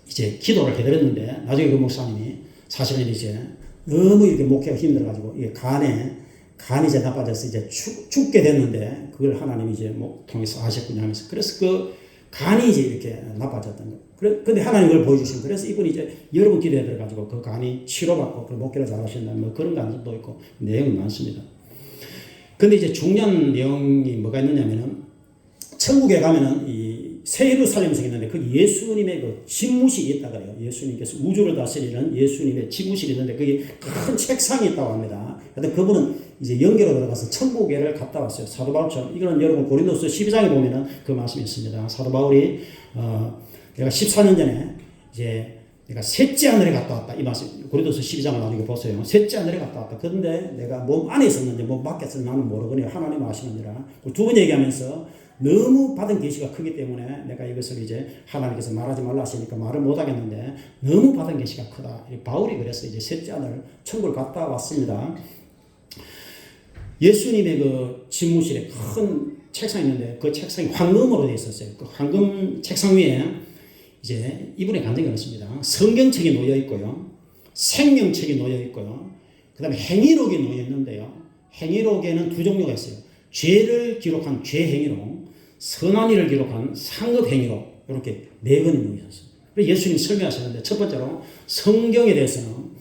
이제 기도를 해드렸는데 나중에 그 목사님이 사실은 이제 너무 이렇게 목회가 힘들어가지고 이게 간이 이제 나빠져서 이제 죽게 됐는데 그걸 하나님이 이제 통해서 하셨군요 하면서 그래서 그 간이 이제 이렇게 나빠졌던 거예요. 근데 하나님 그걸 보여주신 거예요. 그래서 이분이 이제 여러 번 기도해 들어가지고 그 간이 치료받고 그 목회를 잘하신다는 뭐 그런 간증도 있고 내용이 많습니다. 근데 이제 중요한 내용이 뭐가 있느냐면은 천국에 가면은 이 새 예루살렘이 있는데 거기 예수님의 그 집무실이 있다 그래요. 예수님께서 우주를 다스리는 예수님의 집무실이 있는데 거기 큰 책상이 있다고 합니다. 근데 그분은 이제 영계로 들어가서 천국에를 갔다 왔어요. 사도 바울처럼. 이거는 여러분 고린도서 12장에 보면은 그 말씀이 있습니다. 사도 바울이 내가 14년 전에 이제 내가 셋째 하늘에 갔다 왔다. 이 말씀 고린도서 12장을 나중에 보세요. 셋째 하늘에 갔다 왔다. 그런데 내가 몸 안에 있었는데 몸 밖에서 나는 모르거든요. 하나님 아시느니라. 두 번 얘기하면서 너무 받은 계시가 크기 때문에 내가 이것을 이제 하나님께서 말하지 말라 하시니까 말을 못 하겠는데 너무 받은 계시가 크다. 바울이 그래서 이제 셋째 하늘 천국을 갔다 왔습니다. 예수님의 그 집무실에 큰 책상이 있는데 그 책상이 황금으로 되어 있었어요. 그 황금 책상 위에 이제 이분의 간증이 그렇습니다. 성경책이 놓여 있고요. 생명책이 놓여 있고요. 그 다음에 행위록이 놓여 있는데요. 행위록에는 두 종류가 있어요. 죄를 기록한 죄행위록, 선한 일을 기록한 상급행위록 이렇게 4권이 놓여 있었어요. 그래서 예수님이 설명하셨는데 첫 번째로 성경에 대해서는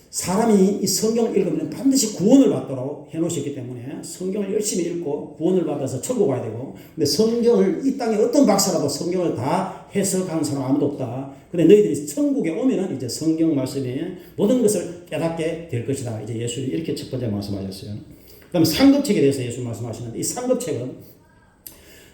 사람이 이 성경을 읽으면 반드시 구원을 받도록 해놓으셨기 때문에 성경을 열심히 읽고 구원을 받아서 천국 가야 되고 근데 성경을 이 땅에 어떤 박사라도 성경을 다 해석하는 사람 아무도 없다. 근데 너희들이 천국에 오면은 이제 성경 말씀에 모든 것을 깨닫게 될 것이다. 이제 예수님이 이렇게 첫 번째 말씀하셨어요. 그 다음에 상급책에 대해서 예수 말씀하시는데 이 상급책은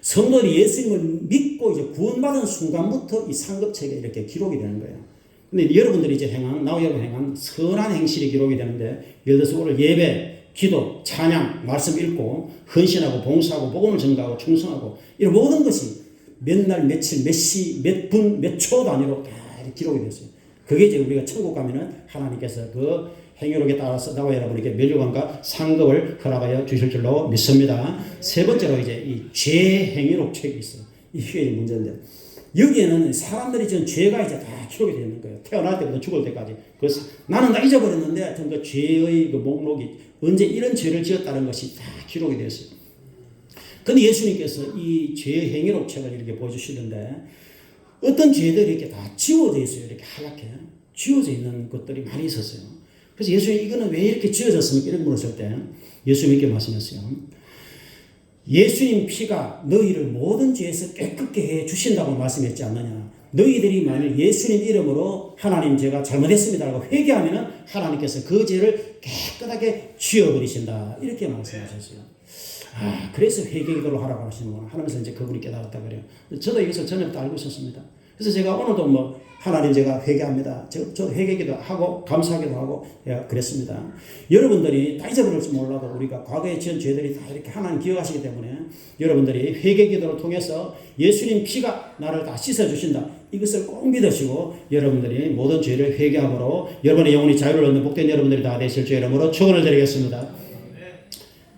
성도들이 예수님을 믿고 이제 구원받은 순간부터 이 상급책에 이렇게 기록이 되는 거예요. 근데 여러분들이 이제 나와 여러분 행한 선한 행실이 기록이 되는데 예를 들어서 오늘 예배, 기도, 찬양, 말씀 읽고 헌신하고 봉사하고 복음을 전가하고 충성하고 이런 모든 것이 몇 날, 며칠, 몇 시, 몇 분, 몇 초 단위로 다 이렇게 기록이 됐어요. 그게 이제 우리가 천국 가면은 하나님께서 그 행위록에 따라서 나와 여러분에게 면류관과 상급을 허락하여 주실 줄로 믿습니다. 세 번째로 이제 이 죄행위록 책이 있어요. 이게 문제인데 여기에는 사람들이 지은 죄가 이제 다 다 기록이 되어 있는 거예요. 태어날 때부터 죽을 때까지. 그래서 나는 다 잊어버렸는데 하여튼 그 죄의 그 목록이 언제 이런 죄를 지었다는 것이 다 기록이 되어 있어요. 근데 예수님께서 이 죄의 행위록 책을 이렇게 보여주시는데 어떤 죄들이 이렇게 다 지워져 있어요. 이렇게 하얗게 지워져 있는 것들이 많이 있었어요. 그래서 예수님 이거는 왜 이렇게 지워졌습니까? 이렇게 물었을 때 예수님 이렇게 말씀했어요. 예수님 피가 너희를 모든 죄에서 깨끗게 해 주신다고 말씀했지 않느냐. 너희들이 만일 예수님 이름으로 하나님 제가 잘못했습니다라고 회개하면 하나님께서 그 죄를 깨끗하게 지워버리신다. 이렇게 말씀하셨어요. 그래서 회개기도를 하라고 하시는구나 하면서 이제 그분이 깨달았다 그래요. 저도 이것을 전에부터 알고 있었습니다. 그래서 제가 오늘도 하나님 제가 회개합니다. 저 회개기도 하고 감사하기도 하고 그랬습니다. 여러분들이 다 잊어버릴지 몰라도 우리가 과거에 지은 죄들이 다 이렇게 하나님 기억하시기 때문에 여러분들이 회개기도를 통해서 예수님 피가 나를 다 씻어주신다. 이것을 꼭 믿으시고 여러분들이 모든 죄를 회개함으로 여러분의 영혼이 자유를 얻는 복된 여러분들이 다 되실 주 이름으로 축원을 드리겠습니다.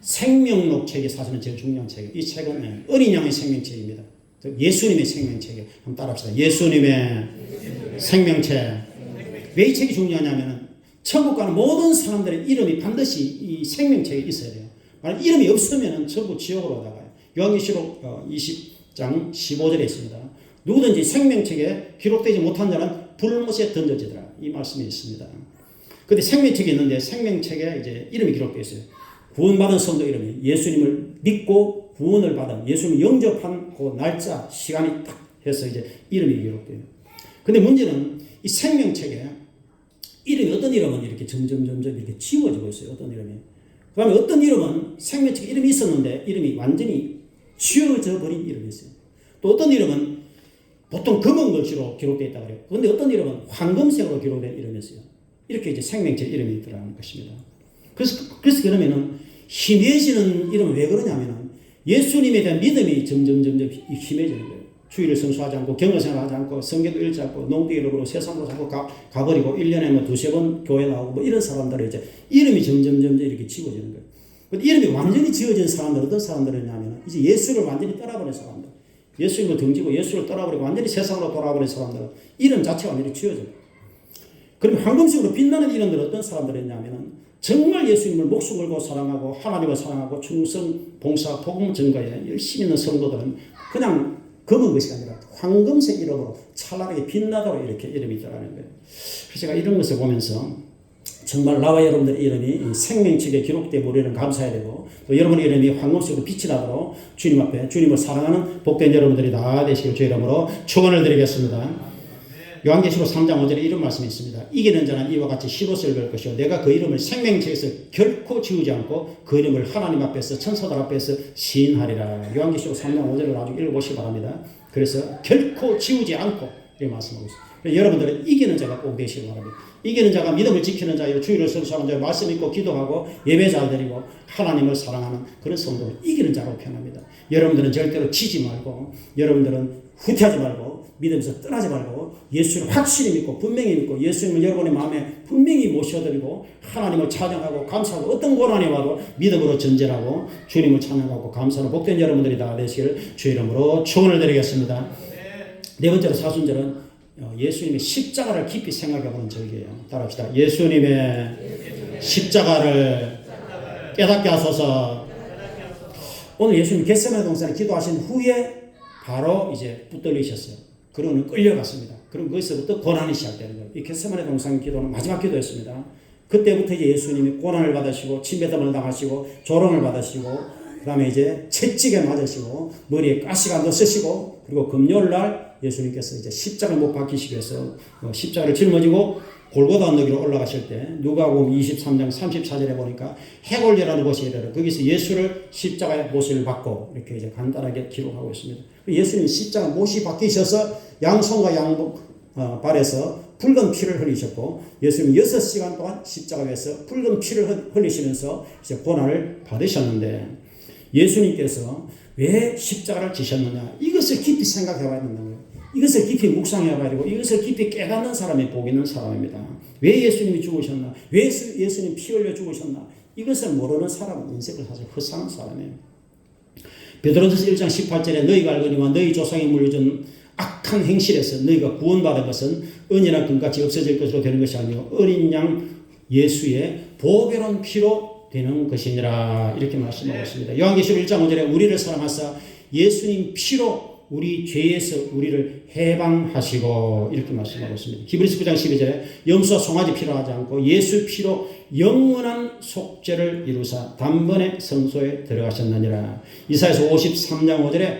생명록 책이 사실은 제일 중요한 책이에요. 이 책은 어린 양의 생명책입니다. 예수님의 생명책이에요. 한번 따라합시다. 예수님의 생명책. 왜 이 책이 중요하냐면 천국 가는 모든 사람들의 이름이 반드시 이 생명책에 있어야 돼요. 만약 이름이 없으면 전부 지옥으로 나가요. 요한계시록 20장 15절에 있습니다. 누구든지 생명책에 기록되지 못한 자는 불못에 던져지더라. 이 말씀이 있습니다. 근데 생명책이 있는데 생명책에 이제 이름이 기록되어 있어요. 구원받은 성도 이름이 예수님을 믿고 구원을 받은 예수님을 영접한 그 날짜 시간이 딱 해서 이제 이름이 기록돼요. 근데 문제는 이 생명책에 이름이 어떤 이름은 이렇게 점점 이렇게 지워지고 있어요. 어떤 이름이. 그 다음에 어떤 이름은 생명책에 이름이 있었는데 이름이 완전히 지워져 버린 이름이 있어요. 또 어떤 이름은 보통 검은 글씨로 기록되어 있다고 그래요. 그런데 어떤 이름은 황금색으로 기록된 이름이 있어요. 이렇게 이제 생명책 이름이 있더라는 것입니다. 그래서 그러면은 희미해지는 이름은 왜 그러냐면은 예수님에 대한 믿음이 점점 희미해지는 거예요. 주일을 성수하지 않고 경을 생활하지 않고 성경도 읽지 않고 농비로 세상으로 자꾸 가버리고 1년에 두세 번 교회 나오고 이런 사람들의 이제 이름이 점점 이렇게 지워지는 거예요. 이름이 완전히 지워진 사람들 어떤 사람들이냐면 이제 예수를 완전히 떠나버린 사람들. 예수님을 등지고 예수를 떠나버리고 완전히 세상으로 돌아버린 사람들은 이름 자체가 완전히 지워져요. 그럼 황금색으로 빛나는 이름들은 어떤 사람들이냐면은 정말 예수님을 목숨 걸고 사랑하고 하나님을 사랑하고 충성, 봉사, 복음 전가에 열심히 있는 성도들은 그냥 검은 것이 아니라 황금색 이름으로 찬란하게 빛나도록 이렇게 이름이 있다는 거예요. 그래서 제가 이런 것을 보면서 정말 나와 여러분들의 이름이 생명책에 기록되어 우리는 감사해야 되고 또 여러분의 이름이 황금색으로 빛이 나도록 주님 앞에 주님을 사랑하는 복된 여러분들이 다 되시길 주 이름으로 축원을 드리겠습니다. 요한계시록 3장 5절에 이런 말씀이 있습니다. 이기는 자는 이와 같이 흰옷을 입을 것이요 내가 그 이름을 생명책에서 결코 지우지 않고 그 이름을 하나님 앞에서 천사들 앞에서 시인하리라. 요한계시록 3장 5절을 나중에 읽어보시기 바랍니다. 그래서 결코 지우지 않고 이렇게 말씀하고 있습니다. 여러분들은 이기는 자가 꼭 되시기 바랍니다. 이기는 자가 믿음을 지키는 자요 주의를 성수하는 자요 말씀 읽고 기도하고 예배 잘 드리고 하나님을 사랑하는 그런 성도를 이기는 자로 표현합니다. 여러분들은 절대로 지지 말고 여러분들은 후퇴하지 말고 믿으면서 떠나지 말고 예수를 확실히 믿고 분명히 믿고 예수님을 여러분의 마음에 분명히 모셔드리고 하나님을 찬양하고 감사하고 어떤 고난이 와도 믿음으로 전제하고 주님을 찬양하고 감사하는 복된 여러분들이 다 되시길 주 이름으로 축원을 드리겠습니다. 네 번째로 사순절은 예수님의 십자가를 깊이 생각해보는 절기예요. 따라합시다. 예수님의 십자가를 깨닫게 하소서. 오늘 예수님 겟세마네 동산에 기도하신 후에 바로 이제 붙들리셨어요. 그러고는 끌려갔습니다. 그럼 거기서부터 고난이 시작되는 거예요. 이 겟세마네 동산 기도는 마지막 기도였습니다. 그때부터 이제 예수님이 고난을 받으시고 침뱉음을 당하시고 조롱을 받으시고 그 다음에 이제 채찍에 맞으시고 머리에 가시가 넣으시고 그리고 금요일 날 예수님께서 이제 십자가를 못 박히시기 위해서 십자가를 짊어지고 골고다 언덕으로 올라가실 때 누가복음 23장 34절에 보니까 해골리라는 곳이 이르러 거기서 예수를 십자가의 못을 받고 이렇게 이제 간단하게 기록하고 있습니다. 예수님 십자가 못이 박히셔서 양손과 양발에서 붉은 피를 흘리셨고 예수님 6시간 동안 십자가 위에서 붉은 피를 흘리시면서 이제 고난을 받으셨는데 예수님께서 왜 십자가를 지셨느냐 이것을 깊이 생각해 봐야 된다는 거예요. 이것을 깊이 묵상해 봐야 되고 이것을 깊이 깨닫는 사람이 복 있는 사람입니다. 왜 예수님이 죽으셨나? 왜 예수님 피 흘려 죽으셨나? 이것을 모르는 사람은 인생을 사실 헛사는 사람이에요. 베드로전서 1장 18절에 너희가 알거니와 너희 조상이 물려준 악한 행실에서 너희가 구원받은 것은 은이나 금같이 없어질 것으로 되는 것이 아니요 어린 양 예수의 보배로운 피로 되는 것이니라 이렇게 말씀하고 있습니다. 요한계시록 1장 5절에 우리를 사랑하사 예수님 피로 우리 죄에서 우리를 해방하시고 이렇게 말씀하고 있습니다. 히브리서 9장 12절에 염소와 송아지 피로 하지 않고 예수 피로 영원한 속죄를 이루사 단번에 성소에 들어가셨느니라. 이사야서 53장 5절에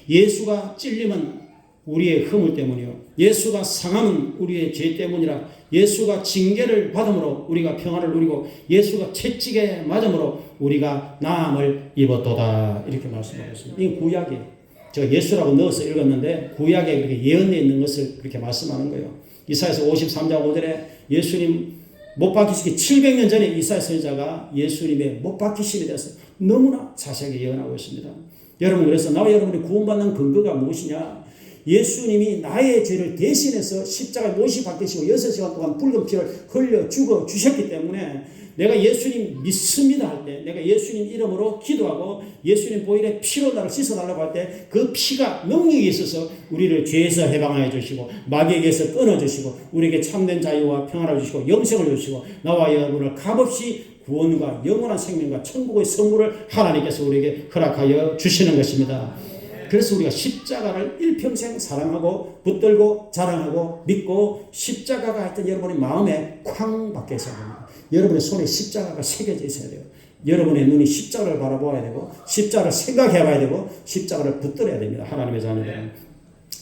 예수가 찔림은 우리의 허물 때문이요 예수가 상함은 우리의 죄 때문이라. 예수가 징계를 받음으로 우리가 평안을 누리고 예수가 채찍에 맞음으로 우리가 나음을 입었도다 이렇게 말씀하고 있습니다. 이게 구약이에요. 제가 예수라고 넣어서 읽었는데 구약에 그렇게 예언되어 있는 것을 그렇게 말씀하는 거예요. 이사야서 53장 5절에 예수님 못 박히시기 700년 전에 이사야 선지자가 예수님의 못 박히심에 대해서 너무나 자세하게 예언하고 있습니다. 여러분 그래서 나와 여러분이 구원받는 근거가 무엇이냐? 예수님이 나의 죄를 대신해서 십자가에 못이 박히시고 6시간 동안 붉은 피를 흘려 죽어 주셨기 때문에 내가 예수님 믿습니다 할 때, 내가 예수님 이름으로 기도하고 예수님 보혈의 피로 나를 씻어달라고 할 때 그 피가 능력이 있어서 우리를 죄에서 해방하여 주시고 마귀에게서 끊어주시고 우리에게 참된 자유와 평안을 주시고 영생을 주시고 나와 여러분을 값없이 구원과 영원한 생명과 천국의 선물을 하나님께서 우리에게 허락하여 주시는 것입니다. 그래서 우리가 십자가를 일평생 사랑하고 붙들고 자랑하고 믿고 십자가가 하여튼 여러분의 마음에 쾅 박혀 있어야 됩니다. 여러분의 손에 십자가가 새겨져 있어야 돼요. 여러분의 눈이 십자가를 바라보아야 되고 십자가를 생각해 봐야 되고 십자가를 붙들어야 됩니다. 하나님의 자녀들은.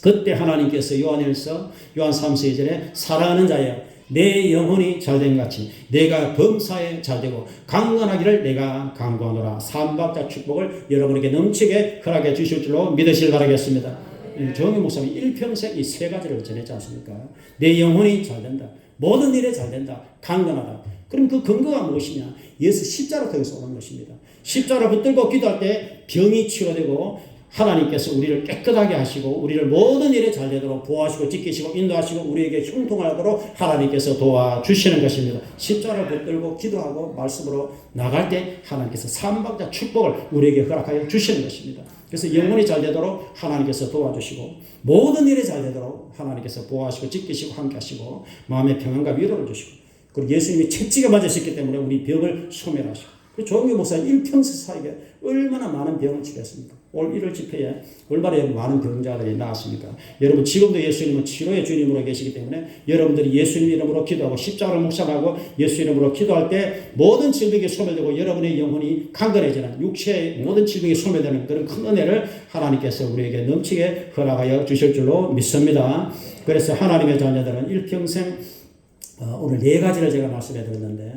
그때 하나님께서 요한일서 요한 3서 2절에 사랑하는 자여 내 영혼이 잘된 같이 내가 범사에 잘되고 강건하기를 내가 강구하노라. 삼박자 축복을 여러분에게 넘치게 허락해 주실 줄로 믿으시길 바라겠습니다. 정의 목사님 일평생 이 세 가지를 전했지 않습니까? 내 영혼이 잘된다. 모든 일에 잘된다. 강건하다. 그럼 그 근거가 무엇이냐? 예수 십자가를 통해서 오는 것입니다. 십자가를 붙들고 기도할 때 병이 치료되고 하나님께서 우리를 깨끗하게 하시고 우리를 모든 일에 잘되도록 보호하시고 지키시고 인도하시고 우리에게 형통하도록 하나님께서 도와주시는 것입니다. 십자가를 붙들고 기도하고 말씀으로 나갈 때 하나님께서 삼박자 축복을 우리에게 허락하여 주시는 것입니다. 그래서 영혼이 잘되도록 하나님께서 도와주시고 모든 일에 잘되도록 하나님께서 보호하시고 지키시고 함께하시고 마음의 평안과 위로를 주시고 그리고 예수님이 채찍에 맞으셨기 때문에 우리 병을 소멸하시고 조은규 목사님 일평생 사이에 얼마나 많은 병을 치료했습니까? 올 1월 집회에 얼마나 많은 병자들이 나왔습니까? 여러분 지금도 예수님은 치료의 주님으로 계시기 때문에 여러분들이 예수님 이름으로 기도하고 십자가를 묵상하고 예수 이름으로 기도할 때 모든 질병이 소멸되고 여러분의 영혼이 강건해지는 육체의 모든 질병이 소멸되는 그런 큰 은혜를 하나님께서 우리에게 넘치게 허락하여 주실 줄로 믿습니다. 그래서 하나님의 자녀들은 일평생 오늘 4가지를 제가 말씀해 드렸는데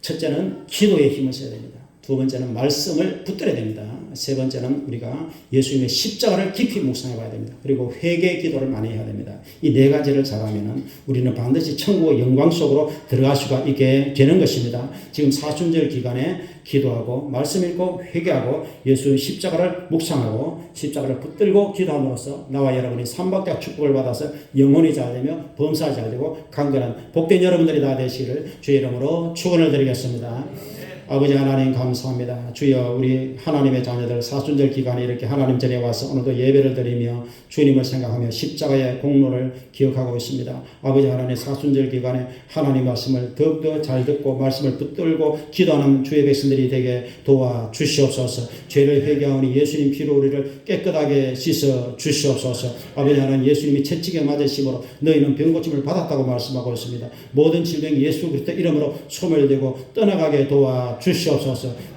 첫째는 기도에 힘을 써야 됩니다. 두 번째는 말씀을 붙들어야 됩니다. 세 번째는 우리가 예수님의 십자가를 깊이 묵상해 봐야 됩니다. 그리고 회개 기도를 많이 해야 됩니다. 이 4가지를 잘하면 우리는 반드시 천국의 영광 속으로 들어갈 수가 있게 되는 것입니다. 지금 사순절 기간에 기도하고 말씀 읽고 회개하고 예수의 십자가를 묵상하고 십자가를 붙들고 기도함으로써 나와 여러분이 삼박자 축복을 받아서 영혼이 잘되며 범사가 잘되고 강건한 복된 여러분들이 다 되시기를 주의 이름으로 축원을 드리겠습니다. 아버지 하나님 감사합니다. 주여 우리 하나님의 자녀들 사순절 기간에 이렇게 하나님 전에 와서 오늘도 예배를 드리며 주님을 생각하며 십자가의 공로를 기억하고 있습니다. 아버지 하나님 사순절 기간에 하나님 말씀을 더욱더 잘 듣고 말씀을 붙들고 기도하는 주의 백성들이 되게 도와주시옵소서. 죄를 회개하오니 예수님 피로 우리를 깨끗하게 씻어 주시옵소서. 아버지 하나님 예수님이 채찍에 맞으심으로 너희는 병고침을 받았다고 말씀하고 있습니다. 모든 질병이 예수 그리스도 이름으로 소멸되고 떠나가게 도와주시옵소서.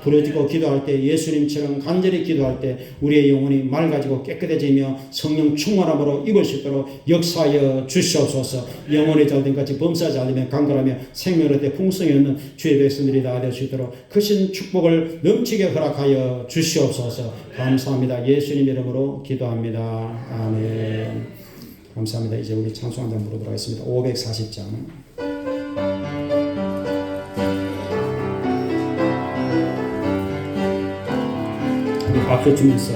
부르짖고 기도할 때 예수님처럼 간절히 기도할 때 우리의 영혼이 맑아지고 깨끗해지며 성령 충만함으로 입을 수 있도록 역사하여 주시옵소서. 영혼이 잘된 같이 범사 잘되며 강건하며 생명의 때 풍성이 없는 주의 백성들이 다 될 수 있도록 크신 축복을 넘치게 허락하여 주시옵소서. 감사합니다. 예수님 이름으로 기도합니다. 아멘. 감사합니다. 이제 우리 찬송 한장 부르도록 하겠습니다. 540장. 박수 치면서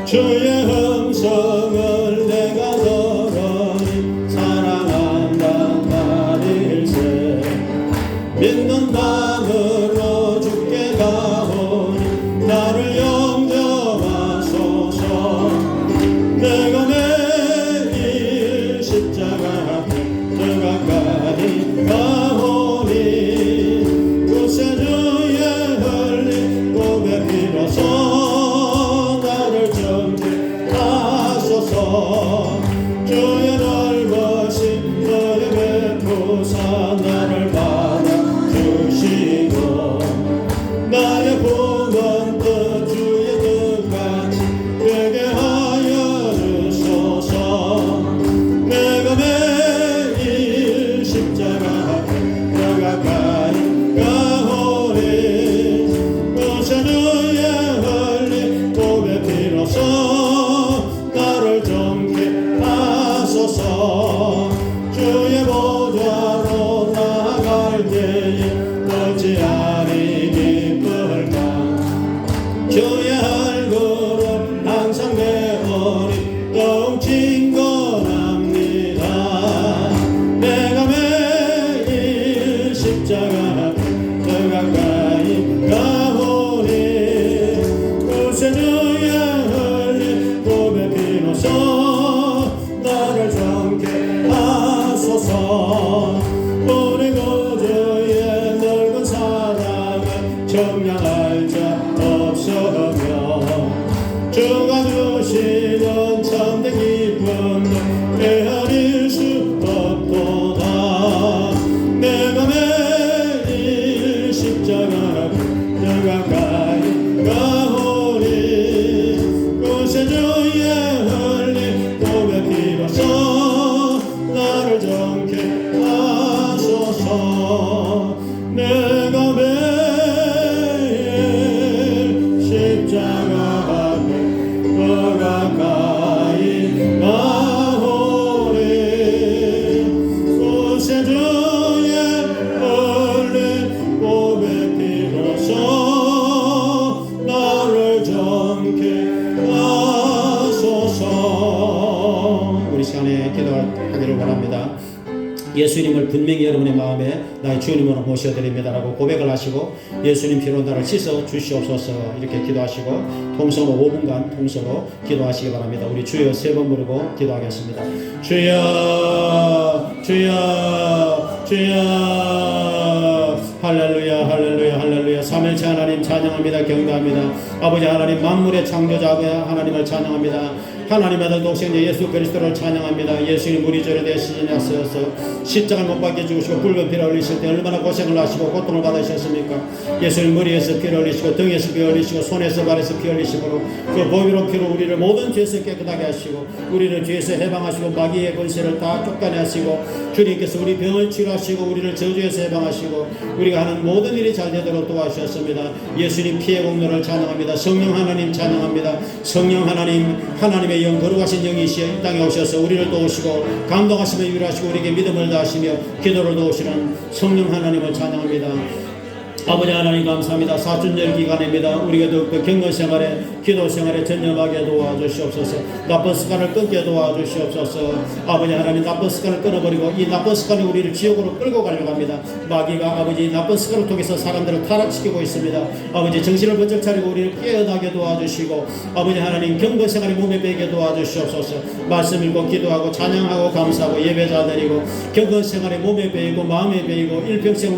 주의 음성을 내가 들으니 사랑한단 말일세 믿는 마음으로 주께 가오니 나를 영접하소서. 내가 내 예수님을 분명히 여러분의 마음에 나의 주님으로 모셔드립니다라고 고백을 하시고 예수님 피로 나를 씻어 주시옵소서 이렇게 기도하시고 통성으로 5분간 통성으로 기도하시기 바랍니다. 우리 주여 3번 부르고 기도하겠습니다. 주여 주여 주여 할렐루야 할렐루야 할렐루야. 삼일체 하나님 찬양합니다. 경배합니다. 아버지 하나님 만물의 창조자 하나님을 찬양합니다. 하나님의 아들 독생자 예수 그리스도를 찬양합니다. 예수님 우리 죄를 대신하셔서 십자가를 못 박혀 죽으시고 붉은 피를 흘리실 때 얼마나 고생을 하시고 고통을 받으셨습니까? 예수님 머리에서 피를 흘리시고 등에서 피 흘리시고 손에서 발에서 피 흘리시고 그 보배로운 피로 우리를 모든 죄에서 깨끗하게 하시고 우리를 죄에서 해방하시고 마귀의 권세를 다 쫓아내시고 주님께서 우리 병을 치료하시고 우리를 저주에서 해방하시고 우리가 하는 모든 일이 잘 되도록 도와주셨습니다. 예수님 피의 공로를 찬양합니다. 성령 하나님 찬양합니다. 성령 하나님 하나님의 영 거룩하신 영이시여 이 땅에 오셔서 우리를 도우시고 감동하시며 위로하시고 우리에게 믿음을 다하시며 기도를 도우시는 성령 하나님을 찬양합니다. 아버지 하나님 감사합니다. 사순절 기간입니다. 우리가 더욱더 경건 생활에 기도 생활에 전념하게 도와주시옵소서. 나쁜 습관을 끊게 도와주시옵소서. 아버지 하나님 나쁜 습관을 끊어버리고 이 나쁜 습관이 우리를 지옥으로 끌고 가려고 합니다. 마귀가 아버지 나쁜 습관을 통해서 사람들을 타락시키고 있습니다. 아버지 정신을 번쩍 차리고 우리를 깨어나게 도와주시고 아버지 하나님 경건 생활이 몸에 배게 도와주시옵소서. 말씀 읽고 기도하고 찬양하고 감사하고 예배자 드리고 경건 생활에 몸에 배이고 마음에 배이고 일평생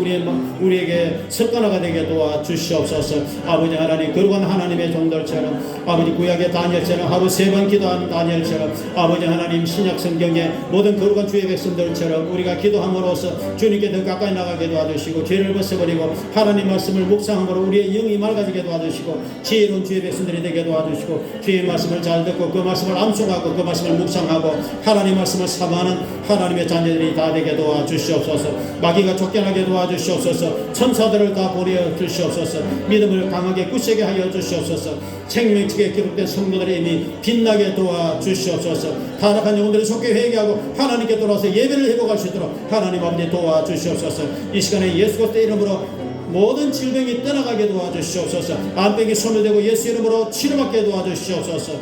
우리에게 습관화가 되게 도와주시옵소서. 아버지 하나님 거룩한 하나님의 종들처럼 아버지 구약의 다니엘처럼 하루 3번 기도한 다니엘처럼 아버지 하나님 신약 성경의 모든 거룩한 주의 백성들처럼 우리가 기도함으로써 주님께 더 가까이 나가게 도와주시고 죄를 벗어버리고 하나님 말씀을 묵상함으로 우리의 영이 맑아지게 도와주시고 지혜로운 주의 백성들이 되게 도와주시고 주의 말씀을 잘 듣고 그 말씀을 암송하고 그 말씀을 묵상하고 하나님 말씀을 사모하는 하나님의 자녀들이 다 되게 도와주시옵소서. 마귀가 쫓겨나게 도와주시옵소서. 천사들을 다 보내어 주시옵소서. 믿음을 강하게 굳세게 하여 주시옵소서. 생명책에 기록된 성도들의 이미 빛나게 도와주시옵소서. 타락한 영혼들이 속히 회개하고 하나님께 돌아와서 예배를 회복할 수 있도록 하나님 아버지 도와주시옵소서. 이 시간에 예수 그리스도의 이름으로 모든 질병이 떠나가게 도와주시옵소서. 암병이 소멸되고 예수 이름으로 치료받게 도와주시옵소서.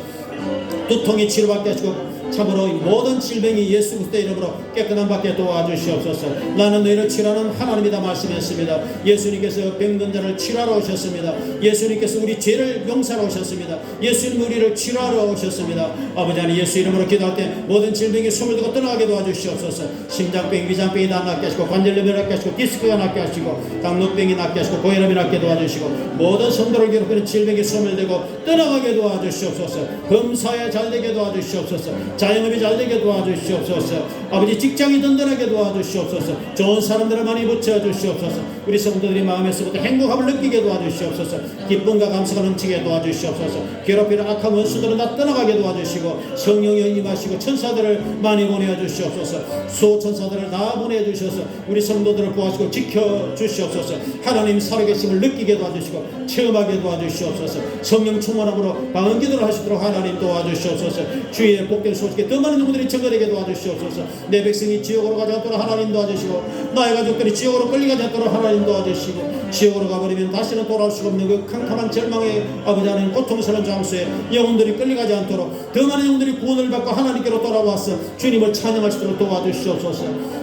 두통이 치료받게 하시고 참으로 모든 질병이 예수 그리스도의 이름으로 깨끗한 받게 도와주시옵소서. 나는 너희를 치료하는 하나님이다 말씀했습니다. 예수님께서 병든 자를 치료하러 오셨습니다. 예수님께서 우리 죄를 용서하러 오셨습니다. 예수님 우리를 치료하러 오셨습니다. 아버지 하나님 예수 이름으로 기도할 때 모든 질병이 소멸되고 떠나가게 도와주시옵소서. 심장병, 위장병이 다 낫게 하시고 관절염이 낫게 하시고 디스크가 낫게 하시고 당뇨병이 낫게 하시고 고혈압이 낫게 도와주시고 모든 성도를 괴롭히는 질병이 소멸되고 떠나가게 도와주시옵소서. 검사에 잘되게 도와주시옵소서. 자영업이 잘되게 도와주시옵소서. 아버지 직장이 든든하게 도와주시옵소서. 좋은 사람들을 많이 붙여주시옵소서. 우리 성도들이 마음에서부터 행복함을 느끼게 도와주시옵소서. 기쁨과 감사가 넘치게 도와주시옵소서. 괴롭히는 악한 원수들은 다 떠나가게 도와주시고 성령이 임하시고 천사들을 많이 보내주시옵소서. 수호천사들을 다 보내주셔서 우리 성도들을 구하시고 지켜주시옵소서. 하나님 살아계심을 느끼게 도와주시고 체험하게 도와주시옵소서. 성령 충만함으로 방언기도를 하시도록 하나님 도와주시옵소서. 주의 복된 소식에 더 많은 영혼들이 증거되게 도와주시옵소서. 내 백성이 지옥으로 가지 않도록 하나님 도와주시고 나의 가족들이 지옥으로 끌려가지 않도록 하나님 도와주시고 지옥으로 가버리면 다시는 돌아올 수가 없는 그 캄캄한 절망의 아버지 하나님 고통스러운 장소에 영혼들이 끌려가지 않도록 더 많은 영혼들이 구원을 받고 하나님께로 돌아와서 주님을 찬양할 수 있도록 도와주시옵소서.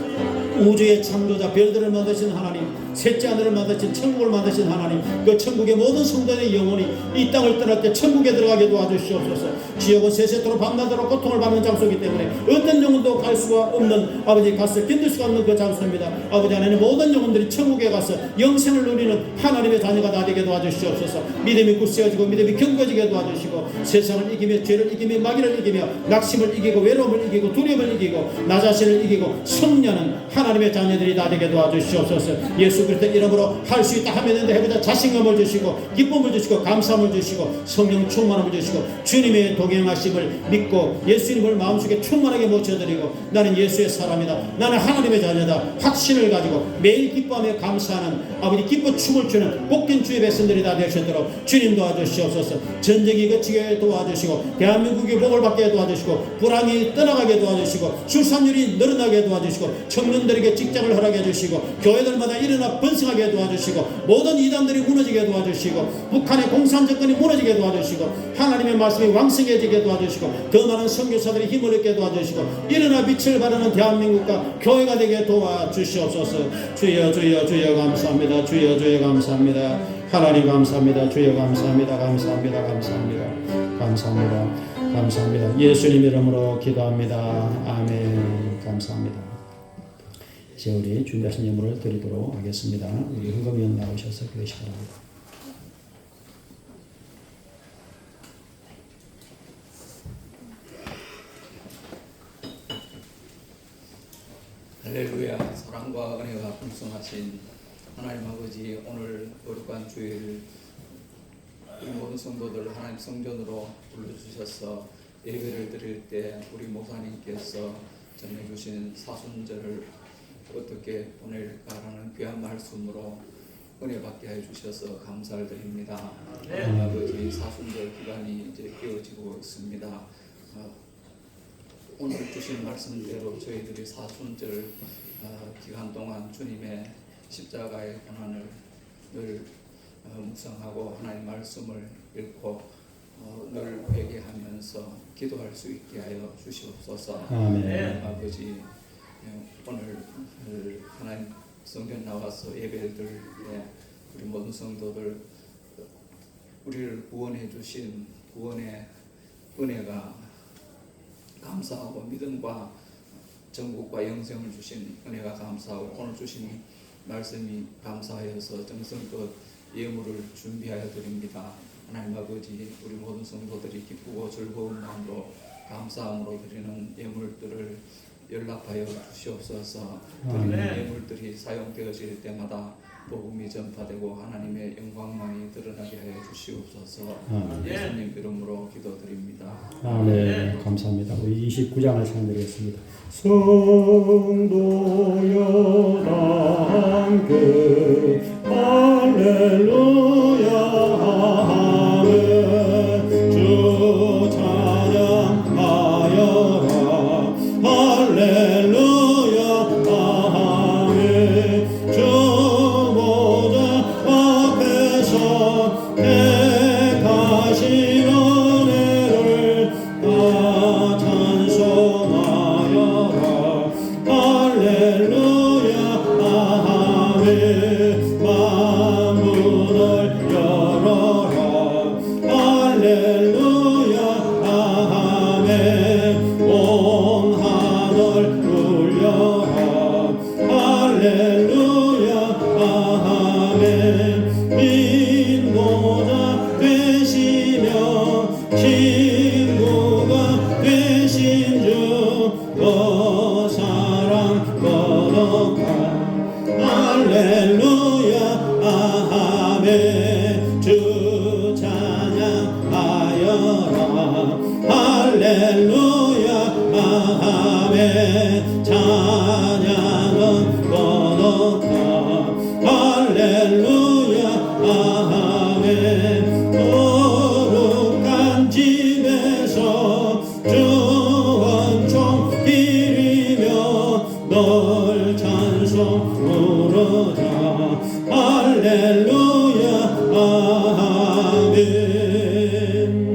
우주의 창조자 별들을 만드신 하나님, 셋째 하늘을 만드신 천국을 만드신 하나님, 그 천국의 모든 성도의 영혼이 이 땅을 떠날 때 천국에 들어가게 도와주시옵소서. 지옥은 세세토록 밤낮으로 고통을 받는 장소이기 때문에 어떤 영혼도 갈 수가 없는 아버지 가서 견딜 수가 없는 그 장소입니다. 아버지 하나님 모든 영혼들이 천국에 가서 영생을 누리는 하나님의 자녀가 다 되게 도와주시옵소서. 믿음이 굳세어지고 믿음이 견고해지게 도와주시고 세상을 이기며 죄를 이기며 마귀를 이기며 낙심을 이기고 외로움을 이기고 두려움을 이기고 나 자신을 이기고 승리하는 하나님의 자녀들이 다 되게 도와주시옵소서. 예수 그리스도 이름으로 할 수 있다 하면 해보자 자신감을 주시고 기쁨을 주시고 감사함을 주시고 성령 충만함을 주시고 주님의 동행하심을 믿고 예수님을 마음속에 충만하게 모셔드리고 나는 예수의 사람이다, 나는 하나님의 자녀다 확신을 가지고 매일 기뻐하며 감사하는 아버지 기뻐 춤을 추는 복된 주의 백성들이 다 되시도록 주님 도와주시옵소서. 전쟁이 그치게 도와주시고 대한민국이 복을 받게 도와주시고 불황이 떠나가게 도와주시고 출산율이 늘어나게 도와주시고 청년들에게 직장을 허락해 주시고 교회들마다 일어나 민주주의가 번성하게 도와주시고 모든 이단들이 무너지게 도와주시고 북한의 공산 정권이 무너지게 도와주시고 하나님의 말씀이 왕성해지게 도와주시고 더 많은 선교사들이 힘을 얻게 도와주시고 일어나 빛을 발하는 대한민국과 교회가 되게 도와주시옵소서. 주여 주여 주여 감사합니다. 주여 주여 감사합니다. 하나님 감사합니다. 주여 감사합니다. 감사합니다. 감사합니다. 감사합니다. 감사합니다. 예수님 이름으로 기도합니다. 아멘. 감사합니다. 이제 우리 준비하신 예물을 드리도록 하겠습니다. 우리 흥금위원 나오셔서 기도하시기 바랍니다. 할렐루야. 사랑과 은혜가 풍성하신 하나님 아버지, 오늘 거룩한 주일 우리 모든 성도들 하나님 성전으로 불러주셔서 예배를 드릴 때 우리 목사님께서 전해주신 사순절을 어떻게 보낼까라는 귀한 말씀으로 은혜 받게 해주셔서 감사를 드립니다. 하나님 아버지, 사순절 기간이 이제 끼어지고 있습니다. 오늘 주신 말씀대로 저희들이 사순절 기간 동안 주님의 십자가의 고난을 늘 묵상하고 하나님 말씀을 읽고 늘 회개하면서 기도할 수 있게 하여 주시옵소서. 아멘. 아버지, 오늘 하나님 성전 나와서 예배를 드릴 때 우리 모든 성도들 우리를 구원해 주신 구원의 은혜가 감사하고 믿음과 정국과 영생을 주신 은혜가 감사하고 오늘 주신 말씀이 감사하여서 정성껏 예물을 준비하여 드립니다. 하나님 아버지, 우리 모든 성도들이 기쁘고 즐거운 마음으로 감사함으로 드리는 예물들을 연락하여 주시옵소서. 드리는 예물들이 사용되어질 때마다 복음이 전파되고 하나님의 영광만이 드러나게 하여 주시옵소서. 예수님 이름으로 기도드립니다. 네, 감사합니다. 우리 29장을 찬양드리겠습니다. 성도여 함께 할렐루야 아멘. 주 찬양하여라 할렐루야 아멘. 주 보좌 앞에서 택하신 은혜를 다 찬송하여라 할렐루야 아멘. 만문을 열어라 할렐루야 아멘. 온 하늘 울려라 할렐루야 아멘. 인도자 되시며 친구가 되신 주 그 사랑 거룩한 할렐루야 아멘. 주 찬양하여라 할렐루야 아멘. 찬양은 거룩한 할렐루야 아멘. 거룩한 집에서 주원총 드리며 널 찬송 부르자 할렐루야 아멘.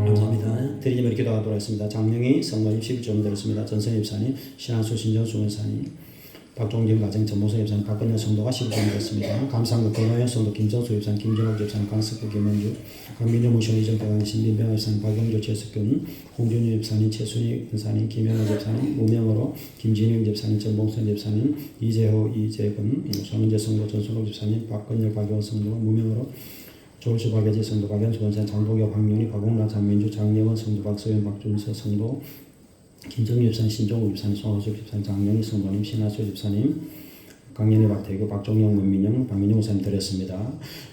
감사합니다. 드리지면 기도하도록 하겠습니다. 장명희 성모님 11점 드렸습니다. 전선 입사님, 신한수 신정 수원사님, 박종길 가정 전모성 입사님, 박건영 성도가 11점 드렸습니다. 감사합니다. 권호연 성도, 김정수 입사님, 김준옥 집사님, 강석구 김원주, 강민주 무신 이정 대관 신민병 입사님, 박영조 최석균, 홍준유 입사님, 최순희 권사님, 김영호 집사님, 무명으로 김진영 집사님, 전봉선 집사님, 이재호, 이재근, 손은재 성도, 전순옥 집사님, 박건열, 박영호 성도, 무명으로 조울수 박예지 성도, 박연수 권사님, 장동혁, 박윤희, 박홍란, 장민주, 장예원 성도, 박서연, 박준서 성도, 김정유 집사님, 신종우 집사님, 송호수 집사님, 장영희 성도님, 신하수 집사님, 강연희, 박태규, 박종영, 문민영, 박민영 목사님 드렸습니다.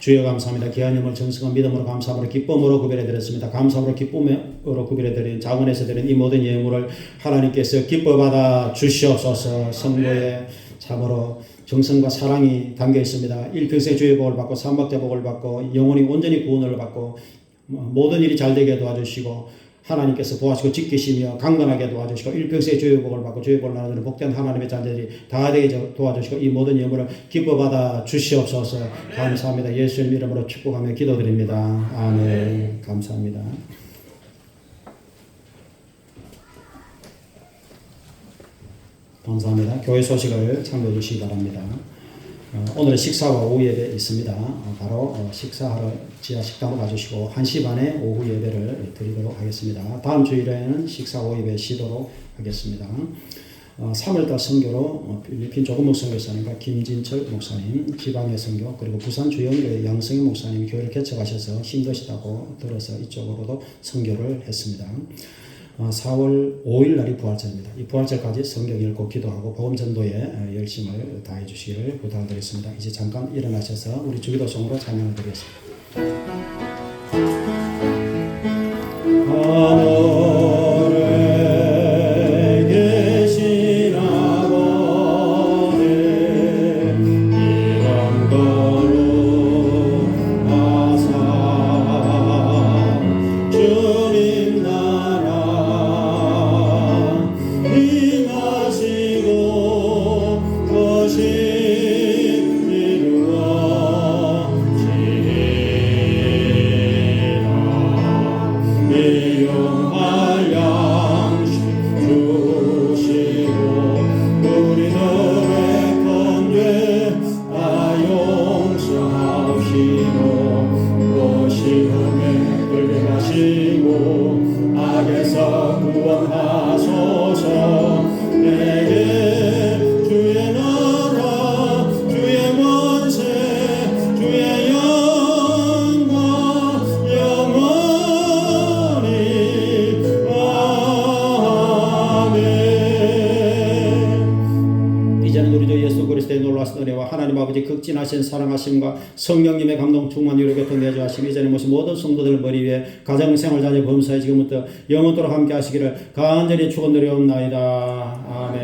주여 감사합니다. 귀하님을 정성한 믿음으로 감사함으로 기쁨으로 구별해드렸습니다. 감사함으로 기쁨으로 구별해드린 자원에서 드린 이 모든 예물을 하나님께서 기뻐 받아 주시옵소서. 성도의 참으로 정성과 사랑이 담겨 있습니다. 일평생 주의 복을 받고 삼박자 복을 받고 영혼이 온전히 구원을 받고 모든 일이 잘 되게 도와주시고 하나님께서 도와주시고 지키시며 강건하게 도와주시고 일평생의 주의 복을 받고 주의 복을 나누는 복된 하나님의 자녀들이 다 되게 도와주시고 이 모든 예물을 기뻐 받아 주시옵소서. 감사합니다. 예수님 이름으로 축복하며 기도드립니다. 아멘. 감사합니다. 감사합니다. 교회 소식을 참고해 주시기 바랍니다. 오늘은 식사와 오후 예배 있습니다. 바로 식사하러 지하 식당으로 가주시고 1시 반에 오후 예배를 드리도록 하겠습니다. 다음 주일에는 식사 오후 예배 쉬도록 하겠습니다. 3월달 선교로 필리핀 조금목 선교사님과 김진철 목사님, 지방의 선교, 그리고 부산 주영일의 양성희 목사님 교회를 개척하셔서 힘드시다고 들어서 이쪽으로도 선교를 했습니다. 4월 5일 날이 부활절입니다. 이 부활절까지 성경 읽고 기도하고 복음 전도에 열심을 다해 주시기를 부탁드리겠습니다. 이제 잠깐 일어나셔서 우리 주기도송으로 찬양을 드리겠습니다. 하늘에 계신 아버지 이름 거룩하사 주님 나라 임하시고 거신 이루어지리라. 일용할 양식 주시고 우리들의 건죄 다 용서하시고 또 시험에 들게 하시고 악에서 구원하소서. 내게 주의 나라 주의 권세 주의 영광 영원히 아멘. 이제는 우리 주 예수 그리스도의 놀라신 은혜와 하나님 아버지 극진하신 사랑하심과 성령님의 감동 충만 유로 교통 내주하심 이전에 모신 모든 성도들 머리 위에 가정생활 자녀 범사에 지금부터 영원토록 함께 하시기를 간절히 축원드리옵나이다. 아멘.